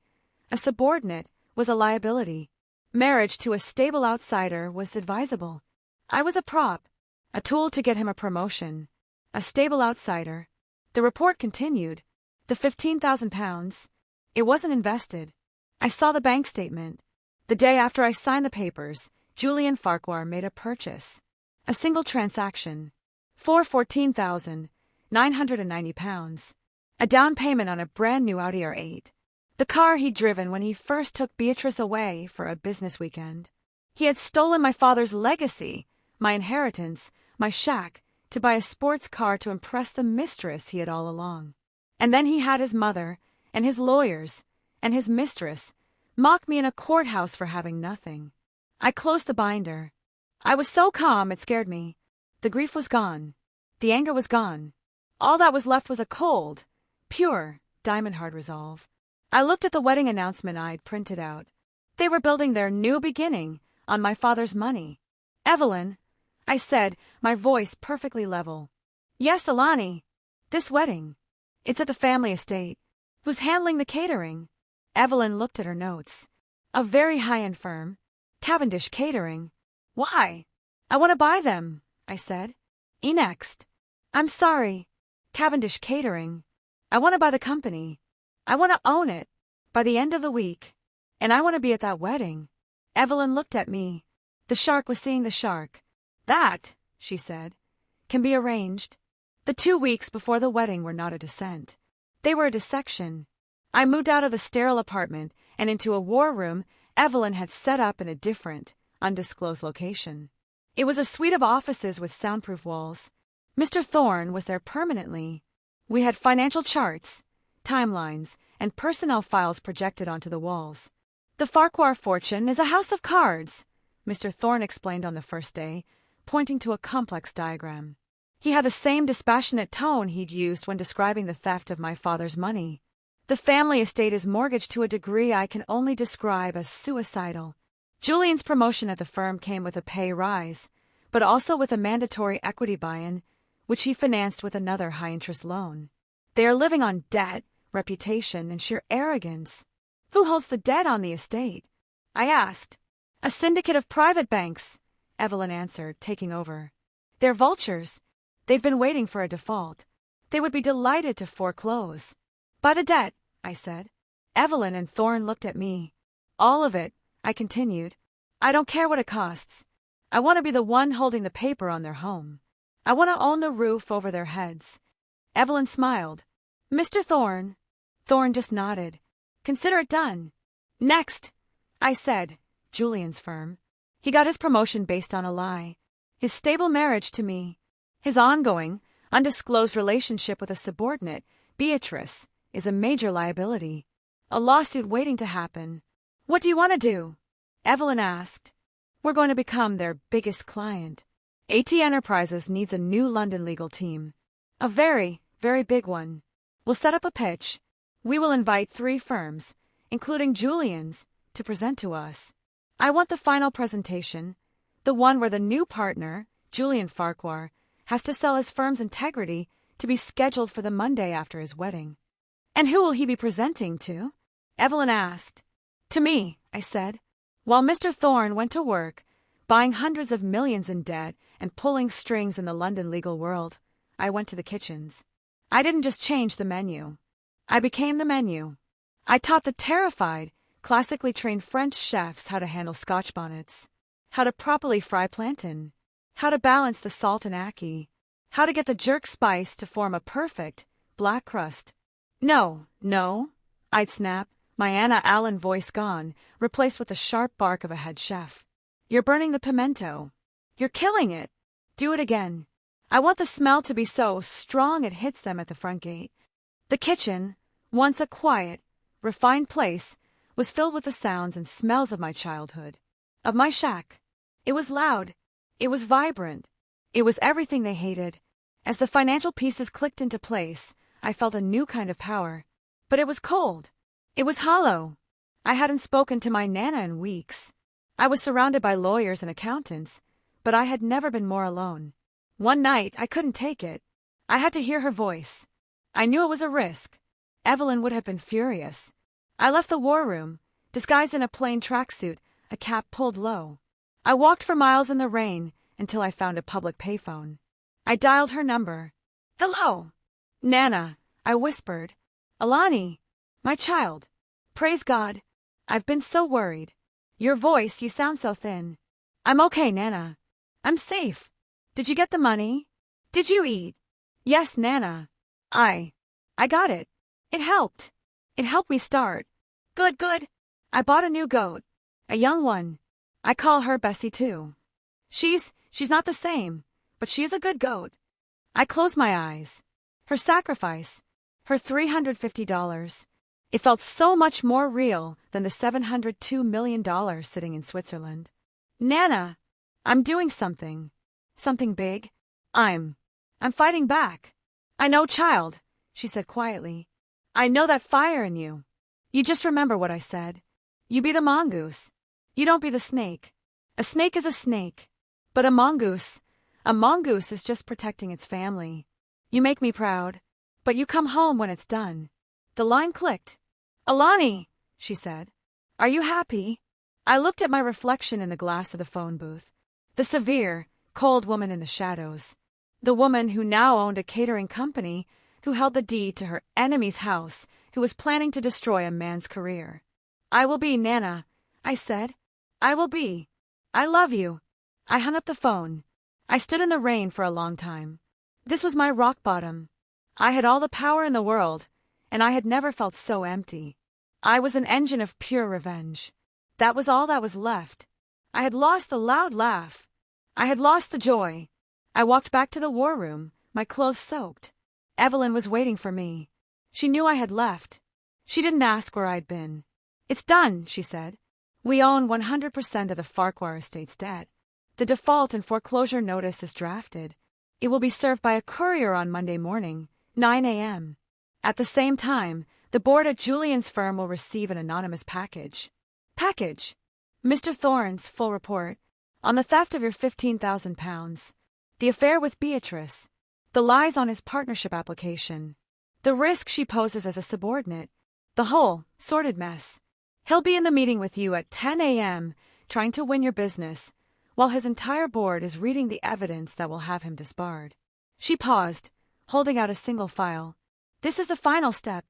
a subordinate, was a liability. Marriage to a stable outsider was advisable. I was a prop, a tool to get him a promotion. A stable outsider. The report continued. The £15,000. It wasn't invested. I saw the bank statement. The day after I signed the papers, Julian Farquhar made a purchase. A single transaction. For £14,990. A down payment on a brand new Audi R8. The car he'd driven when he first took Beatrice away for a business weekend. He had stolen my father's legacy, my inheritance, my shack, to buy a sports car to impress the mistress he had all along. And then he had his mother, and his lawyers, and his mistress, mock me in a courthouse for having nothing. I closed the binder. I was so calm it scared me. The grief was gone. The anger was gone. All that was left was a cold, pure, diamond-hard resolve. I looked at the wedding announcement I'd printed out. They were building their new beginning on my father's money. Evelyn, I said, my voice perfectly level. Yes, Alani. This wedding. It's at the family estate. Who's handling the catering? Evelyn looked at her notes. A very high-end firm. Cavendish Catering. Why? I want to buy them, I said. Next. I'm sorry. Cavendish Catering. I want to buy the company. I want to own it. By the end of the week. And I want to be at that wedding. Evelyn looked at me. The shark was seeing the shark. That, she said, can be arranged. The 2 weeks before the wedding were not a descent. They were a dissection. I moved out of the sterile apartment and into a war room Evelyn had set up in a different, undisclosed location. It was a suite of offices with soundproof walls. Mr. Thorne was there permanently. We had financial charts, timelines, and personnel files projected onto the walls. The Farquhar fortune is a house of cards, Mr. Thorne explained on the first day, pointing to a complex diagram. He had the same dispassionate tone he'd used when describing the theft of my father's money. The family estate is mortgaged to a degree I can only describe as suicidal. Julian's promotion at the firm came with a pay rise, but also with a mandatory equity buy-in, which he financed with another high-interest loan. They are living on debt, reputation, and sheer arrogance. Who holds the debt on the estate? I asked. A syndicate of private banks, Evelyn answered, taking over. They're vultures. They've been waiting for a default. They would be delighted to foreclose. Buy the debt, I said. Evelyn and Thorne looked at me. All of it, I continued. I don't care what it costs. I want to be the one holding the paper on their home. I want to own the roof over their heads. Evelyn smiled. Mr. Thorne. Thorne just nodded. Consider it done. Next, I said. Julian's firm. He got his promotion based on a lie. His stable marriage to me. His ongoing, undisclosed relationship with a subordinate, Beatrice, is a major liability. A lawsuit waiting to happen. What do you want to do? Evelyn asked. We're going to become their biggest client. AT Enterprises needs a new London legal team. A very, very big one. We'll set up a pitch. We will invite 3 firms, including Julian's, to present to us. I want the final presentation, the one where the new partner, Julian Farquhar, has to sell his firm's integrity, to be scheduled for the Monday after his wedding. And who will he be presenting to? Evelyn asked. To me, I said. While Mr. Thorne went to work, buying hundreds of millions in debt and pulling strings in the London legal world, I went to the kitchens. I didn't just change the menu. I became the menu. I taught the terrified, classically trained French chefs how to handle Scotch bonnets, how to properly fry plantain, how to balance the salt and ackee, how to get the jerk spice to form a perfect, black crust. No, I'd snap, my Anna Allen voice gone, replaced with the sharp bark of a head chef. You're burning the pimento. You're killing it. Do it again. I want the smell to be so strong it hits them at the front gate. The kitchen, once a quiet, refined place, was filled with the sounds and smells of my childhood, of my shack. It was loud. It was vibrant. It was everything they hated. As the financial pieces clicked into place, I felt a new kind of power. But it was cold. It was hollow. I hadn't spoken to my Nana in weeks. I was surrounded by lawyers and accountants, but I had never been more alone. One night, I couldn't take it. I had to hear her voice. I knew it was a risk. Evelyn would have been furious. I left the war room, disguised in a plain tracksuit, a cap pulled low. I walked for miles in the rain until I found a public payphone. I dialed her number. Hello. Nana, I whispered. Alani, my child. Praise God. I've been so worried. Your voice, you sound so thin. I'm okay, Nana. I'm safe. Did you get the money? Did you eat? Yes, Nana. I got it. It helped. It helped me start. Good. I bought a new goat. A young one. I call her Bessie too. She's not the same, but she is a good goat. I closed my eyes. Her sacrifice, her $350. It felt so much more real than the $702 million sitting in Switzerland. Nana, I'm doing something. Something big. I'm fighting back. I know, child, she said quietly. I know that fire in you. You just remember what I said. You be the mongoose. You don't be the snake. A snake is a snake. But a mongoose is just protecting its family. You make me proud. But you come home when it's done. The line clicked. Alani, she said. Are you happy? I looked at my reflection in the glass of the phone booth. The severe, cold woman in the shadows. The woman who now owned a catering company, who held the deed to her enemy's house, who was planning to destroy a man's career. I will be, Nana, I said. I will be. I love you. I hung up the phone. I stood in the rain for a long time. This was my rock bottom. I had all the power in the world, and I had never felt so empty. I was an engine of pure revenge. That was all that was left. I had lost the loud laugh. I had lost the joy. I walked back to the war room, my clothes soaked. Evelyn was waiting for me. She knew I had left. She didn't ask where I'd been. It's done, she said. We own 100% of the Farquhar estate's debt. The default and foreclosure notice is drafted. It will be served by a courier on Monday morning, 9 a.m. At the same time, the board at Julian's firm will receive an anonymous package. Mr. Thorne's full report on the theft of your £15,000, the affair with Beatrice, the lies on his partnership application, the risk she poses as a subordinate, the whole sordid mess. He'll be in the meeting with you at 10 a.m. trying to win your business, while his entire board is reading the evidence that will have him disbarred. She paused, holding out a single file. This is the final step.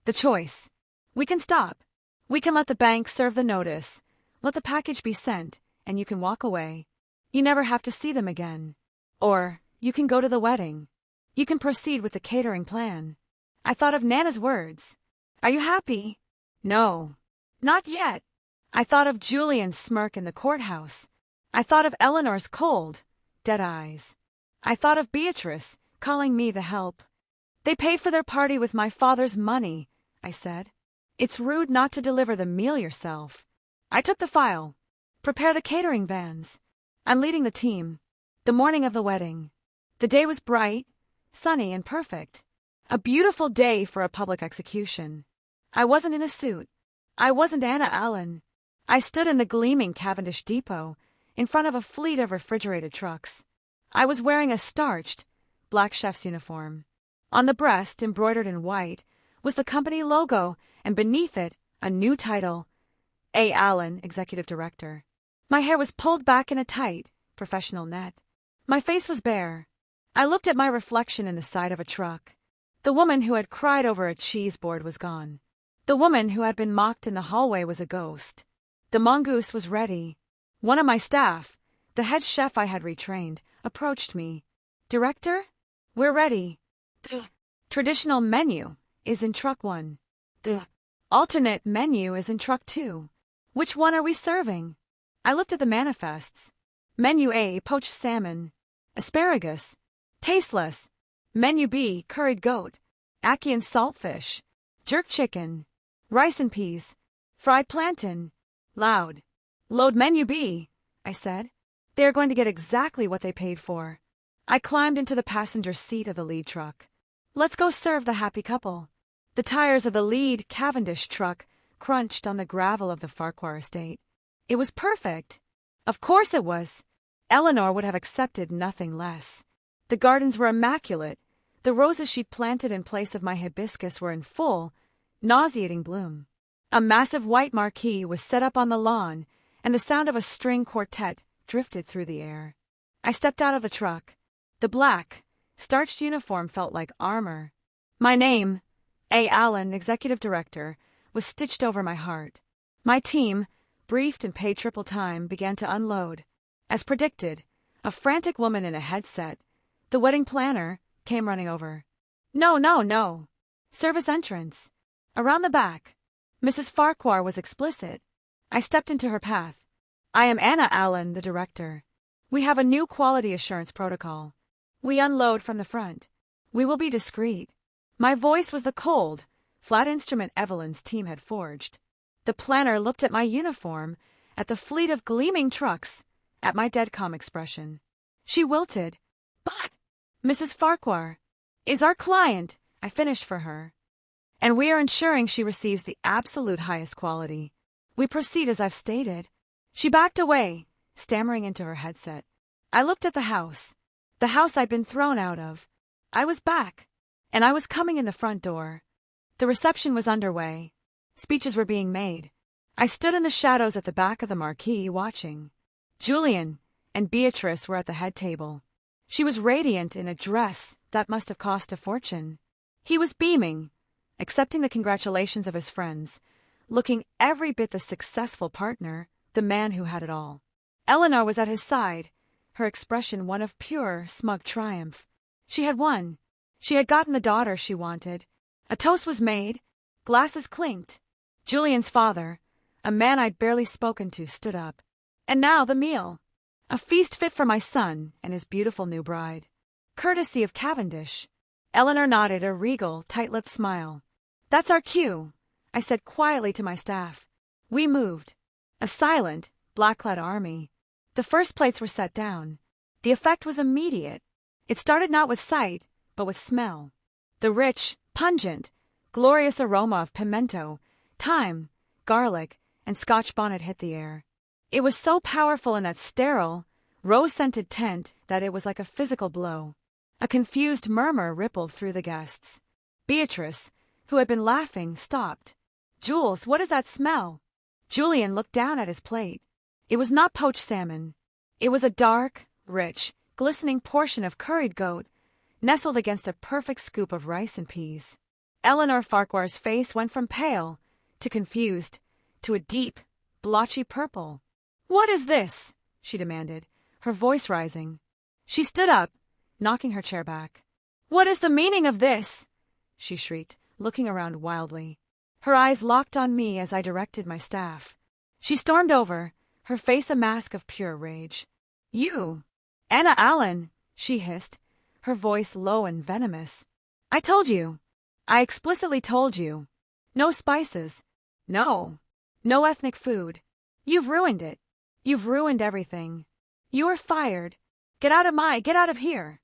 The choice. We can stop. We can let the bank serve the notice, let the package be sent, and you can walk away. You never have to see them again. Or, you can go to the wedding. You can proceed with the catering plan. I thought of Nana's words. Are you happy? No. Not yet. I thought of Julian's smirk in the courthouse. I thought of Eleanor's cold, dead eyes. I thought of Beatrice calling me the help. They paid for their party with my father's money, I said. It's rude not to deliver the meal yourself. I took the file. Prepare the catering vans. I'm leading the team. The morning of the wedding. The day was bright, sunny, and perfect. A beautiful day for a public execution. I wasn't in a suit. I wasn't Anna Allen. I stood in the gleaming Cavendish depot, in front of a fleet of refrigerated trucks. I was wearing a starched, black chef's uniform. On the breast, embroidered in white, was the company logo, and beneath it, a new title, A. Allen, Executive Director. My hair was pulled back in a tight, professional net. My face was bare. I looked at my reflection in the side of a truck. The woman who had cried over a cheese board was gone. The woman who had been mocked in the hallway was a ghost. The mongoose was ready. One of my staff, the head chef I had retrained, approached me. "Director? We're ready. The traditional menu is in truck 1. The alternate menu is in truck 2. Which one are we serving?" I looked at the manifests. Menu A, poached salmon. Asparagus. Tasteless. Menu B, curried goat. Ackee and saltfish. Jerk chicken. Rice and peas. Fried plantain. Loud. "Load menu B," I said. "They are going to get exactly what they paid for." I climbed into the passenger seat of the lead truck. "Let's go serve the happy couple." The tires of the lead Cavendish truck crunched on the gravel of the Farquhar estate. It was perfect. Of course it was. Eleanor would have accepted nothing less. The gardens were immaculate. The roses she'd planted in place of my hibiscus were in full, nauseating bloom. A massive white marquee was set up on the lawn, and the sound of a string quartet drifted through the air. I stepped out of the truck. The black, starched uniform felt like armor. My name, A. Allen, Executive Director, was stitched over my heart. My team, briefed and paid triple time, began to unload. As predicted, a frantic woman in a headset, the wedding planner, came running over. "No, no, no. Service entrance. Around the back." Mrs. Farquhar was explicit. I stepped into her path. "I am Anna Allen, the director. We have a new quality assurance protocol. We unload from the front. We will be discreet." My voice was the cold, flat instrument Evelyn's team had forged. The planner looked at my uniform, at the fleet of gleaming trucks, at my dead calm expression. She wilted. "But, Mrs. Farquhar, is our client," I finished for her, "and we are ensuring she receives the absolute highest quality. We proceed as I've stated." She backed away, stammering into her headset. I looked at the house I'd been thrown out of. I was back, and I was coming in the front door. The reception was underway. Speeches were being made. I stood in the shadows at the back of the marquee, watching. Julian and Beatrice were at the head table. She was radiant in a dress that must have cost a fortune. He was beaming, accepting the congratulations of his friends, looking every bit the successful partner, the man who had it all. Eleanor was at his side, her expression one of pure, smug triumph. She had won. She had gotten the daughter she wanted. A toast was made. Glasses clinked. Julian's father, a man I'd barely spoken to, stood up. "And now the meal. A feast fit for my son and his beautiful new bride. Courtesy of Cavendish." Eleanor nodded, a regal, tight-lipped smile. "That's our cue," I said quietly to my staff. We moved. A silent, black-clad army. The first plates were set down. The effect was immediate. It started not with sight, but with smell. The rich, pungent, glorious aroma of pimento, thyme, garlic, and Scotch bonnet hit the air. It was so powerful in that sterile, rose-scented tent that it was like a physical blow. A confused murmur rippled through the guests. Beatrice, who had been laughing, stopped. "Jules, what is that smell?" Julian looked down at his plate. It was not poached salmon. It was a dark, rich, glistening portion of curried goat, nestled against a perfect scoop of rice and peas. Eleanor Farquhar's face went from pale to confused to a deep, blotchy purple. "What is this?" she demanded, her voice rising. She stood up, knocking her chair back. "What is the meaning of this?" she shrieked, looking around wildly. Her eyes locked on me as I directed my staff. She stormed over, her face a mask of pure rage. "You, Anna Allen," she hissed, her voice low and venomous. "I told you. I explicitly told you. No spices. No ethnic food. You've ruined it. You've ruined everything. You are fired. Get out of here."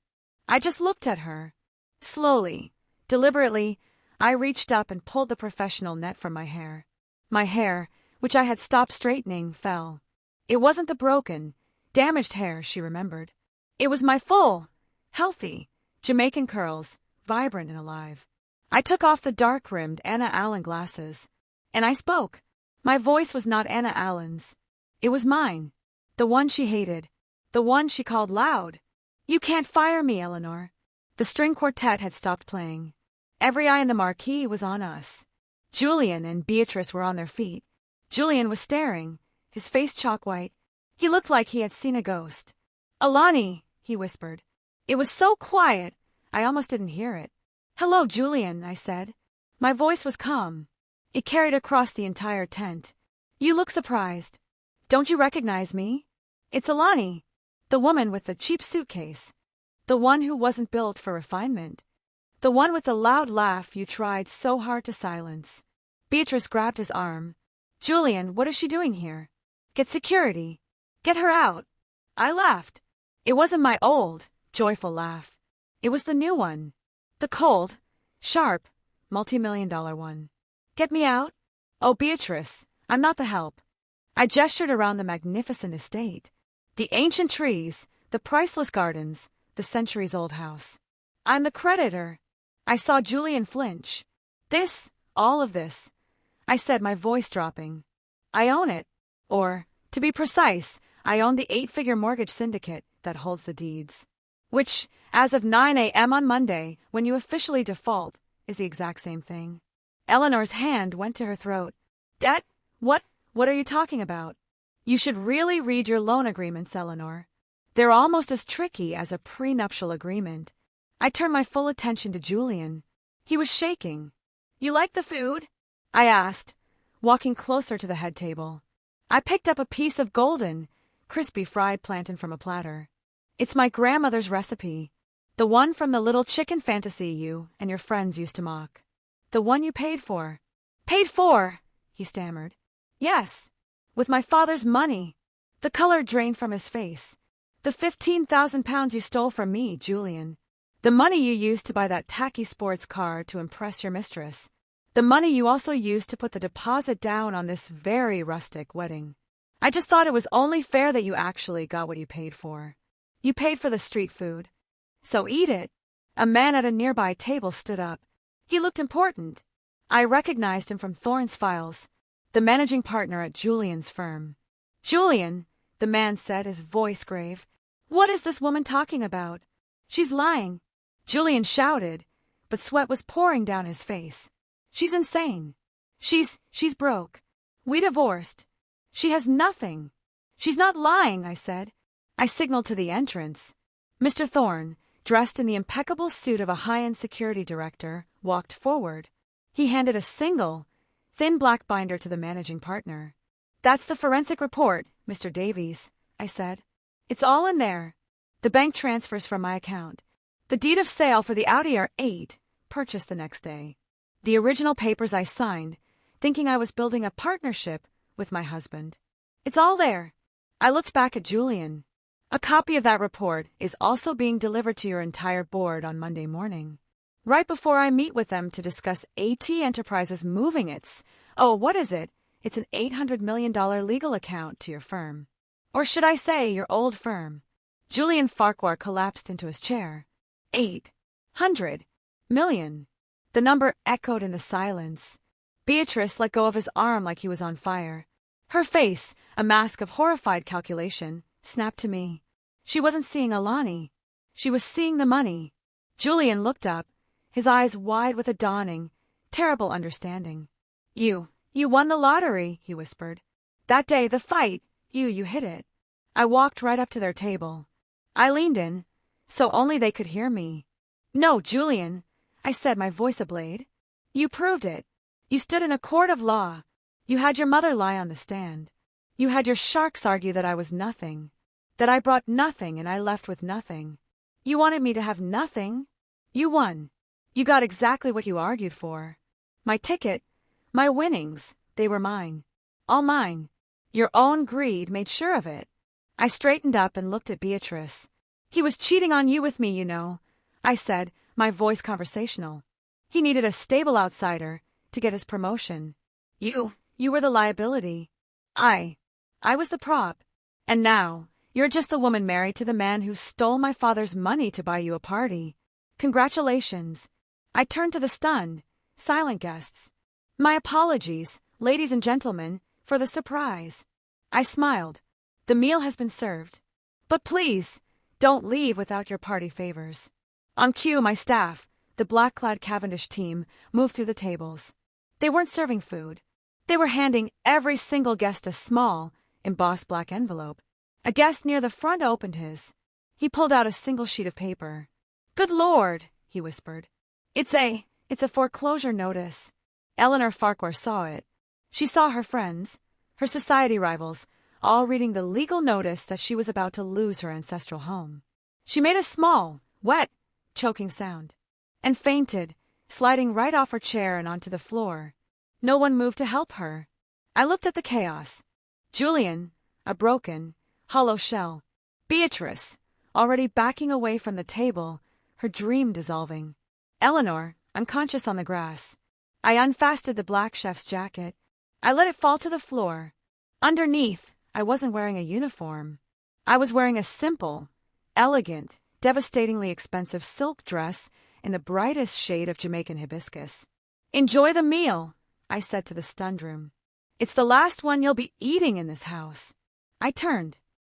I just looked at her. Slowly, deliberately, I reached up and pulled the professional net from my hair. My hair, which I had stopped straightening, fell. It wasn't the broken, damaged hair she remembered. It was my full, healthy, Jamaican curls, vibrant and alive. I took off the dark-rimmed Anna Allen glasses, and I spoke. My voice was not Anna Allen's. It was mine. The one she hated. The one she called loud. You can't fire me, Eleanor. The string quartet had stopped playing. Every eye in the marquee was on us. Julian and Beatrice were on their feet. Julian was staring, his face chalk white. He looked like he had seen a ghost. Alani, he whispered. It was so quiet, I almost didn't hear it. Hello, Julian, I said. My voice was calm. It carried across the entire tent. You look surprised. Don't you recognize me? It's Alani, the woman with the cheap suitcase. The one who wasn't built for refinement. The one with the loud laugh you tried so hard to silence. Beatrice grabbed his arm. Julian, what is she doing here? Get security. Get her out. I laughed. It wasn't my old, joyful laugh. It was the new one. The cold, sharp, multi-million-dollar one. Get me out? Oh, Beatrice, I'm not the help. I gestured around the magnificent estate. The ancient trees, the priceless gardens, the centuries-old house. I'm the creditor. I saw Julian flinch. All of this, I said, my voice dropping. I own it. Or, to be precise, I own the 8-figure mortgage syndicate that holds the deeds. Which, as of 9 a.m. on Monday, when you officially default, is the exact same thing. Eleanor's hand went to her throat. Debt? What are you talking about? You should really read your loan agreements, Eleanor. They're almost as tricky as a prenuptial agreement. I turned my full attention to Julian. He was shaking. You like the food? I asked, walking closer to the head table. I picked up a piece of golden, crispy fried plantain from a platter. It's my grandmother's recipe. The one from the little chicken fantasy you and your friends used to mock. The one you paid for. Paid for? He stammered. Yes, with my father's money. The color drained from his face. The 15,000 pounds you stole from me, Julian. The money you used to buy that tacky sports car to impress your mistress. The money you also used to put the deposit down on this very rustic wedding. I just thought it was only fair that you actually got what you paid for. You paid for the street food. So eat it. A man at a nearby table stood up. He looked important. I recognized him from Thorne's files, the managing partner at Julian's firm. Julian, the man said, his voice grave. What is this woman talking about? She's lying. Julian shouted, but sweat was pouring down his face. She's insane. She's broke. We divorced. She has nothing. She's not lying, I said. I signaled to the entrance. Mr. Thorne, dressed in the impeccable suit of a high-end security director, walked forward. He handed a single, thin black binder to the managing partner. That's the forensic report, Mr. Davies, I said. It's all in there. The bank transfers from my account. The deed of sale for the Audi R8, purchased the next day. The original papers I signed, thinking I was building a partnership with my husband. It's all there. I looked back at Julian. A copy of that report is also being delivered to your entire board on Monday morning, right before I meet with them to discuss AT Enterprises moving its, it's an $800 million legal account to your firm. Or should I say your old firm? Julian Farquhar collapsed into his chair. 800 million. The number echoed in the silence. Beatrice let go of his arm like he was on fire. Her face, a mask of horrified calculation, snapped to me. She wasn't seeing Alani. She was seeing the money. Julian looked up, his eyes wide with a dawning, terrible understanding. You won the lottery, he whispered. That day, the fight, you hit it. I walked right up to their table. I leaned in, so only they could hear me. No, Julian, I said, my voice ablaze. You proved it. You stood in a court of law. You had your mother lie on the stand. You had your sharks argue that I was nothing, that I brought nothing and I left with nothing. You wanted me to have nothing. You won. You got exactly what you argued for. My ticket, my winnings, they were mine. All mine. Your own greed made sure of it. I straightened up and looked at Beatrice. He was cheating on you with me, you know, I said, my voice conversational. He needed a stable outsider to get his promotion. You were the liability. I was the prop. And now, you're just the woman married to the man who stole my father's money to buy you a party. Congratulations. I turned to the stunned, silent guests. My apologies, ladies and gentlemen, for the surprise. I smiled. The meal has been served. But please, don't leave without your party favors. On cue, my staff, the black-clad Cavendish team, moved through the tables. They weren't serving food. They were handing every single guest a small, embossed black envelope. A guest near the front opened his. He pulled out a single sheet of paper. "Good Lord," he whispered. It's a foreclosure notice." Eleanor Farquhar saw it. She saw her friends, her society rivals, all reading the legal notice that she was about to lose her ancestral home. She made a small, wet, choking sound, and fainted, sliding right off her chair and onto the floor. No one moved to help her. I looked at the chaos. Julian, a broken, hollow shell. Beatrice, already backing away from the table, her dream dissolving. Eleanor, unconscious on the grass. I unfastened the black chef's jacket. I let it fall to the floor. Underneath, I wasn't wearing a uniform. I was wearing a simple, elegant, devastatingly expensive silk dress in the brightest shade of Jamaican hibiscus. "Enjoy the meal," I said to the stunned room. "It's the last one you'll be eating in this house." I turned.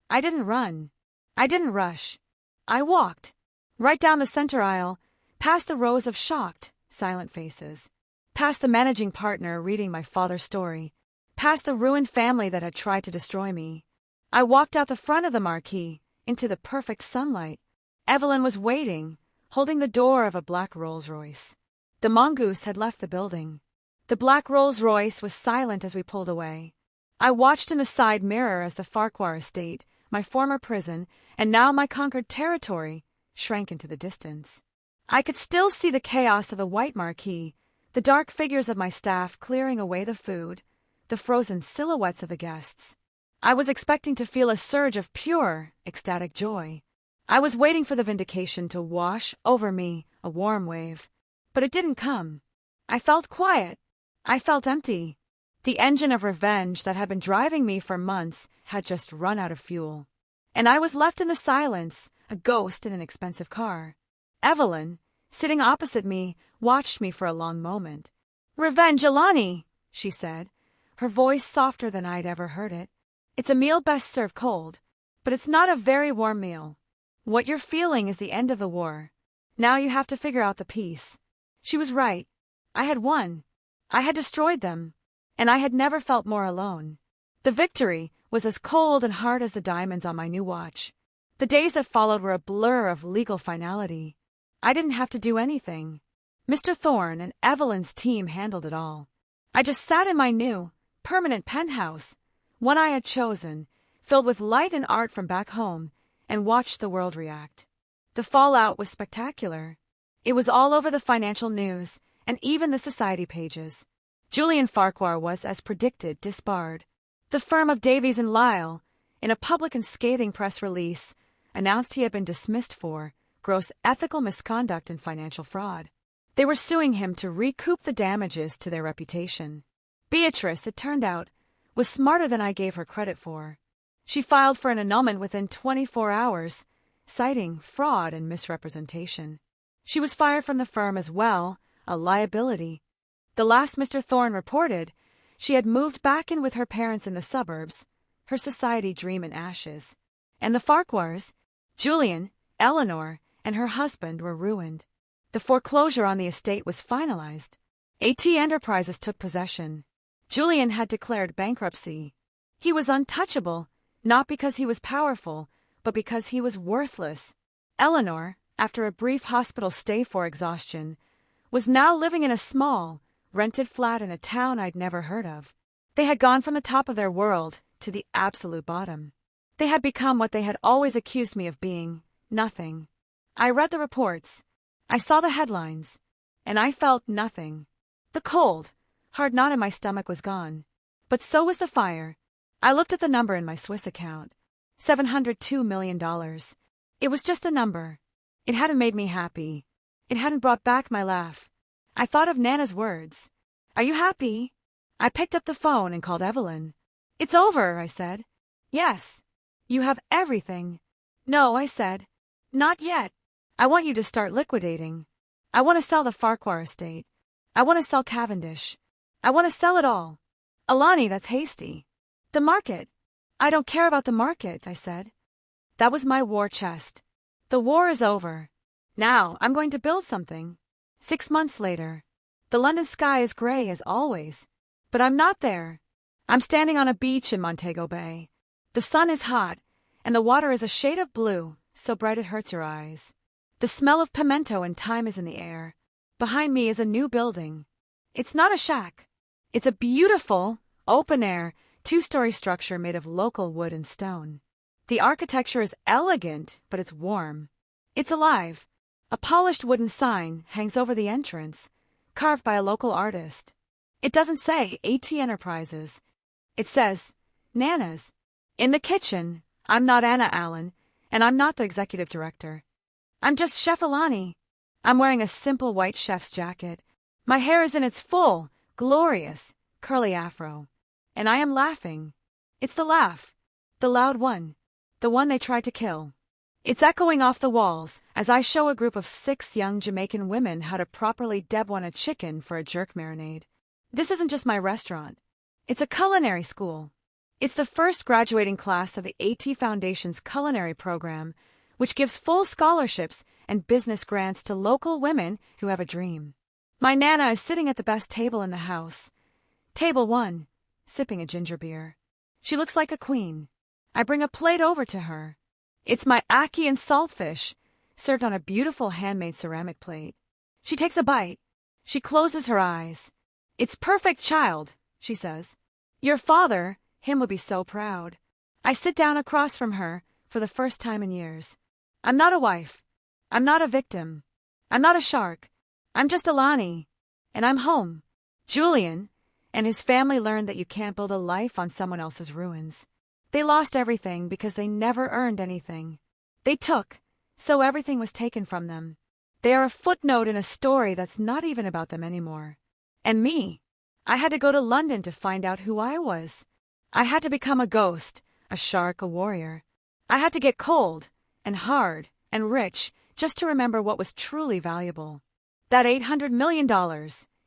I didn't run. I didn't rush. I walked. Right down the center aisle, past the rows of shocked, silent faces. Past the managing partner reading my father's story. Past the ruined family that had tried to destroy me. I walked out the front of the marquee, into the perfect sunlight. Evelyn was waiting, holding the door of a black Rolls-Royce. The mongoose had left the building. The black Rolls-Royce was silent as we pulled away. I watched in the side mirror as the Farquhar estate, my former prison, and now my conquered territory, shrank into the distance. I could still see the chaos of the white marquee, the dark figures of my staff clearing away the food, the frozen silhouettes of the guests. I was expecting to feel a surge of pure, ecstatic joy. I was waiting for the vindication to wash over me, a warm wave. But it didn't come. I felt quiet. I felt empty. The engine of revenge that had been driving me for months had just run out of fuel. And I was left in the silence, a ghost in an expensive car. Evelyn, sitting opposite me, watched me for a long moment. "Revenge, Alani," she said, her voice softer than I'd ever heard it. "It's a meal best served cold, but it's not a very warm meal. What you're feeling is the end of the war. Now you have to figure out the peace." She was right. I had won. I had destroyed them. And I had never felt more alone. The victory was as cold and hard as the diamonds on my new watch. The days that followed were a blur of legal finality. I didn't have to do anything. Mr. Thorne and Evelyn's team handled it all. I just sat in my new, permanent penthouse, one I had chosen, filled with light and art from back home, and watched the world react. The fallout was spectacular. It was all over the financial news, and even the society pages. Julian Farquhar was, as predicted, disbarred. The firm of Davies and Lyle, in a public and scathing press release, announced he had been dismissed for gross ethical misconduct and financial fraud. They were suing him to recoup the damages to their reputation. Beatrice, it turned out, was smarter than I gave her credit for. She filed for an annulment within 24 hours, citing fraud and misrepresentation. She was fired from the firm as well, a liability. The last Mr. Thorne reported, she had moved back in with her parents in the suburbs, her society dream in ashes. And the Farquhars, Julian, Eleanor, and her husband were ruined. The foreclosure on the estate was finalized. AT Enterprises took possession. Julian had declared bankruptcy. He was untouchable, not because he was powerful, but because he was worthless. Eleanor, after a brief hospital stay for exhaustion, was now living in a small, rented flat in a town I'd never heard of. They had gone from the top of their world to the absolute bottom. They had become what they had always accused me of being, nothing. I read the reports. I saw the headlines. And I felt nothing. The cold, hard knot in my stomach was gone. But so was the fire. I looked at the number in my Swiss account. $702 million. It was just a number. It hadn't made me happy. It hadn't brought back my laugh. I thought of Nana's words. "Are you happy?" I picked up the phone and called Evelyn. "It's over," I said. "Yes." "You have everything." "No," I said. "Not yet. I want you to start liquidating. I want to sell the Farquhar estate. I want to sell Cavendish. I want to sell it all." "Alani, that's hasty." "The market." I don't care about the market, I said. That was my war chest. The war is over. Now I'm going to build something. 6 months later. The London sky is grey as always. But I'm not there. I'm standing on a beach in Montego Bay. The sun is hot, and the water is a shade of blue, so bright it hurts your eyes. The smell of pimento and thyme is in the air. Behind me is a new building. It's not a shack. It's a beautiful, open-air, 2-story structure made of local wood and stone. The architecture is elegant, but it's warm. It's alive. A polished wooden sign hangs over the entrance, carved by a local artist. It doesn't say AT Enterprises. It says, Nana's. In the kitchen, I'm not Anna Allen, and I'm not the executive director. I'm just Chef Alani. I'm wearing a simple white chef's jacket. My hair is in its full, glorious, curly afro. And I am laughing. It's the laugh. The loud one. The one they tried to kill. It's echoing off the walls as I show a group of 6 young Jamaican women how to properly debone a chicken for a jerk marinade. This isn't just my restaurant. It's a culinary school. It's the first graduating class of the AT Foundation's culinary program, which gives full scholarships and business grants to local women who have a dream. My Nana is sitting at the best table in the house. Table 1, sipping a ginger beer. She looks like a queen. I bring a plate over to her. It's my ackee and saltfish, served on a beautiful handmade ceramic plate. She takes a bite. She closes her eyes. It's perfect, child, she says. Your father, him would be so proud. I sit down across from her for the first time in years. I'm not a wife. I'm not a victim. I'm not a shark. I'm just Alani. And I'm home. Julian and his family learned that you can't build a life on someone else's ruins. They lost everything because they never earned anything. They took, so everything was taken from them. They are a footnote in a story that's not even about them anymore. And me, I had to go to London to find out who I was. I had to become a ghost, a shark, a warrior. I had to get cold and hard and rich just to remember what was truly valuable. That $800 million,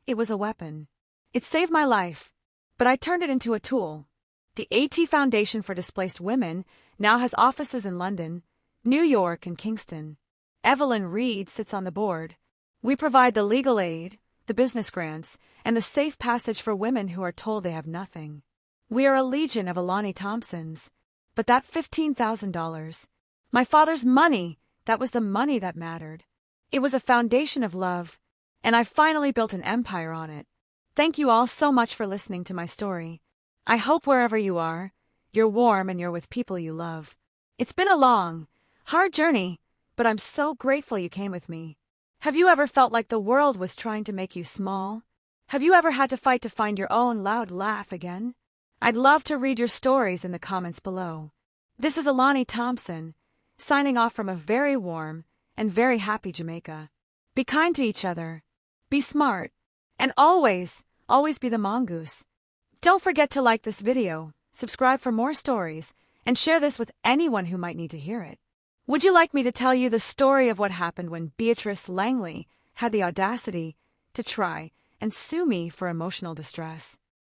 it was a weapon. It saved my life, but I turned it into a tool. The AT Foundation for Displaced Women now has offices in London, New York, and Kingston. Evelyn Reed sits on the board. We provide the legal aid, the business grants, and the safe passage for women who are told they have nothing. We are a legion of Alani Thompsons. But that $15,000, my father's money, that was the money that mattered. It was a foundation of love, and I finally built an empire on it. Thank you all so much for listening to my story. I hope wherever you are, you're warm and you're with people you love. It's been a long, hard journey, but I'm so grateful you came with me. Have you ever felt like the world was trying to make you small? Have you ever had to fight to find your own loud laugh again? I'd love to read your stories in the comments below. This is Alani Thompson, signing off from a very warm and very happy Jamaica. Be kind to each other. Be smart. And always, always be the mongoose. Don't forget to like this video, subscribe for more stories, and share this with anyone who might need to hear it. Would you like me to tell you the story of what happened when Beatrice Langley had the audacity to try and sue me for emotional distress?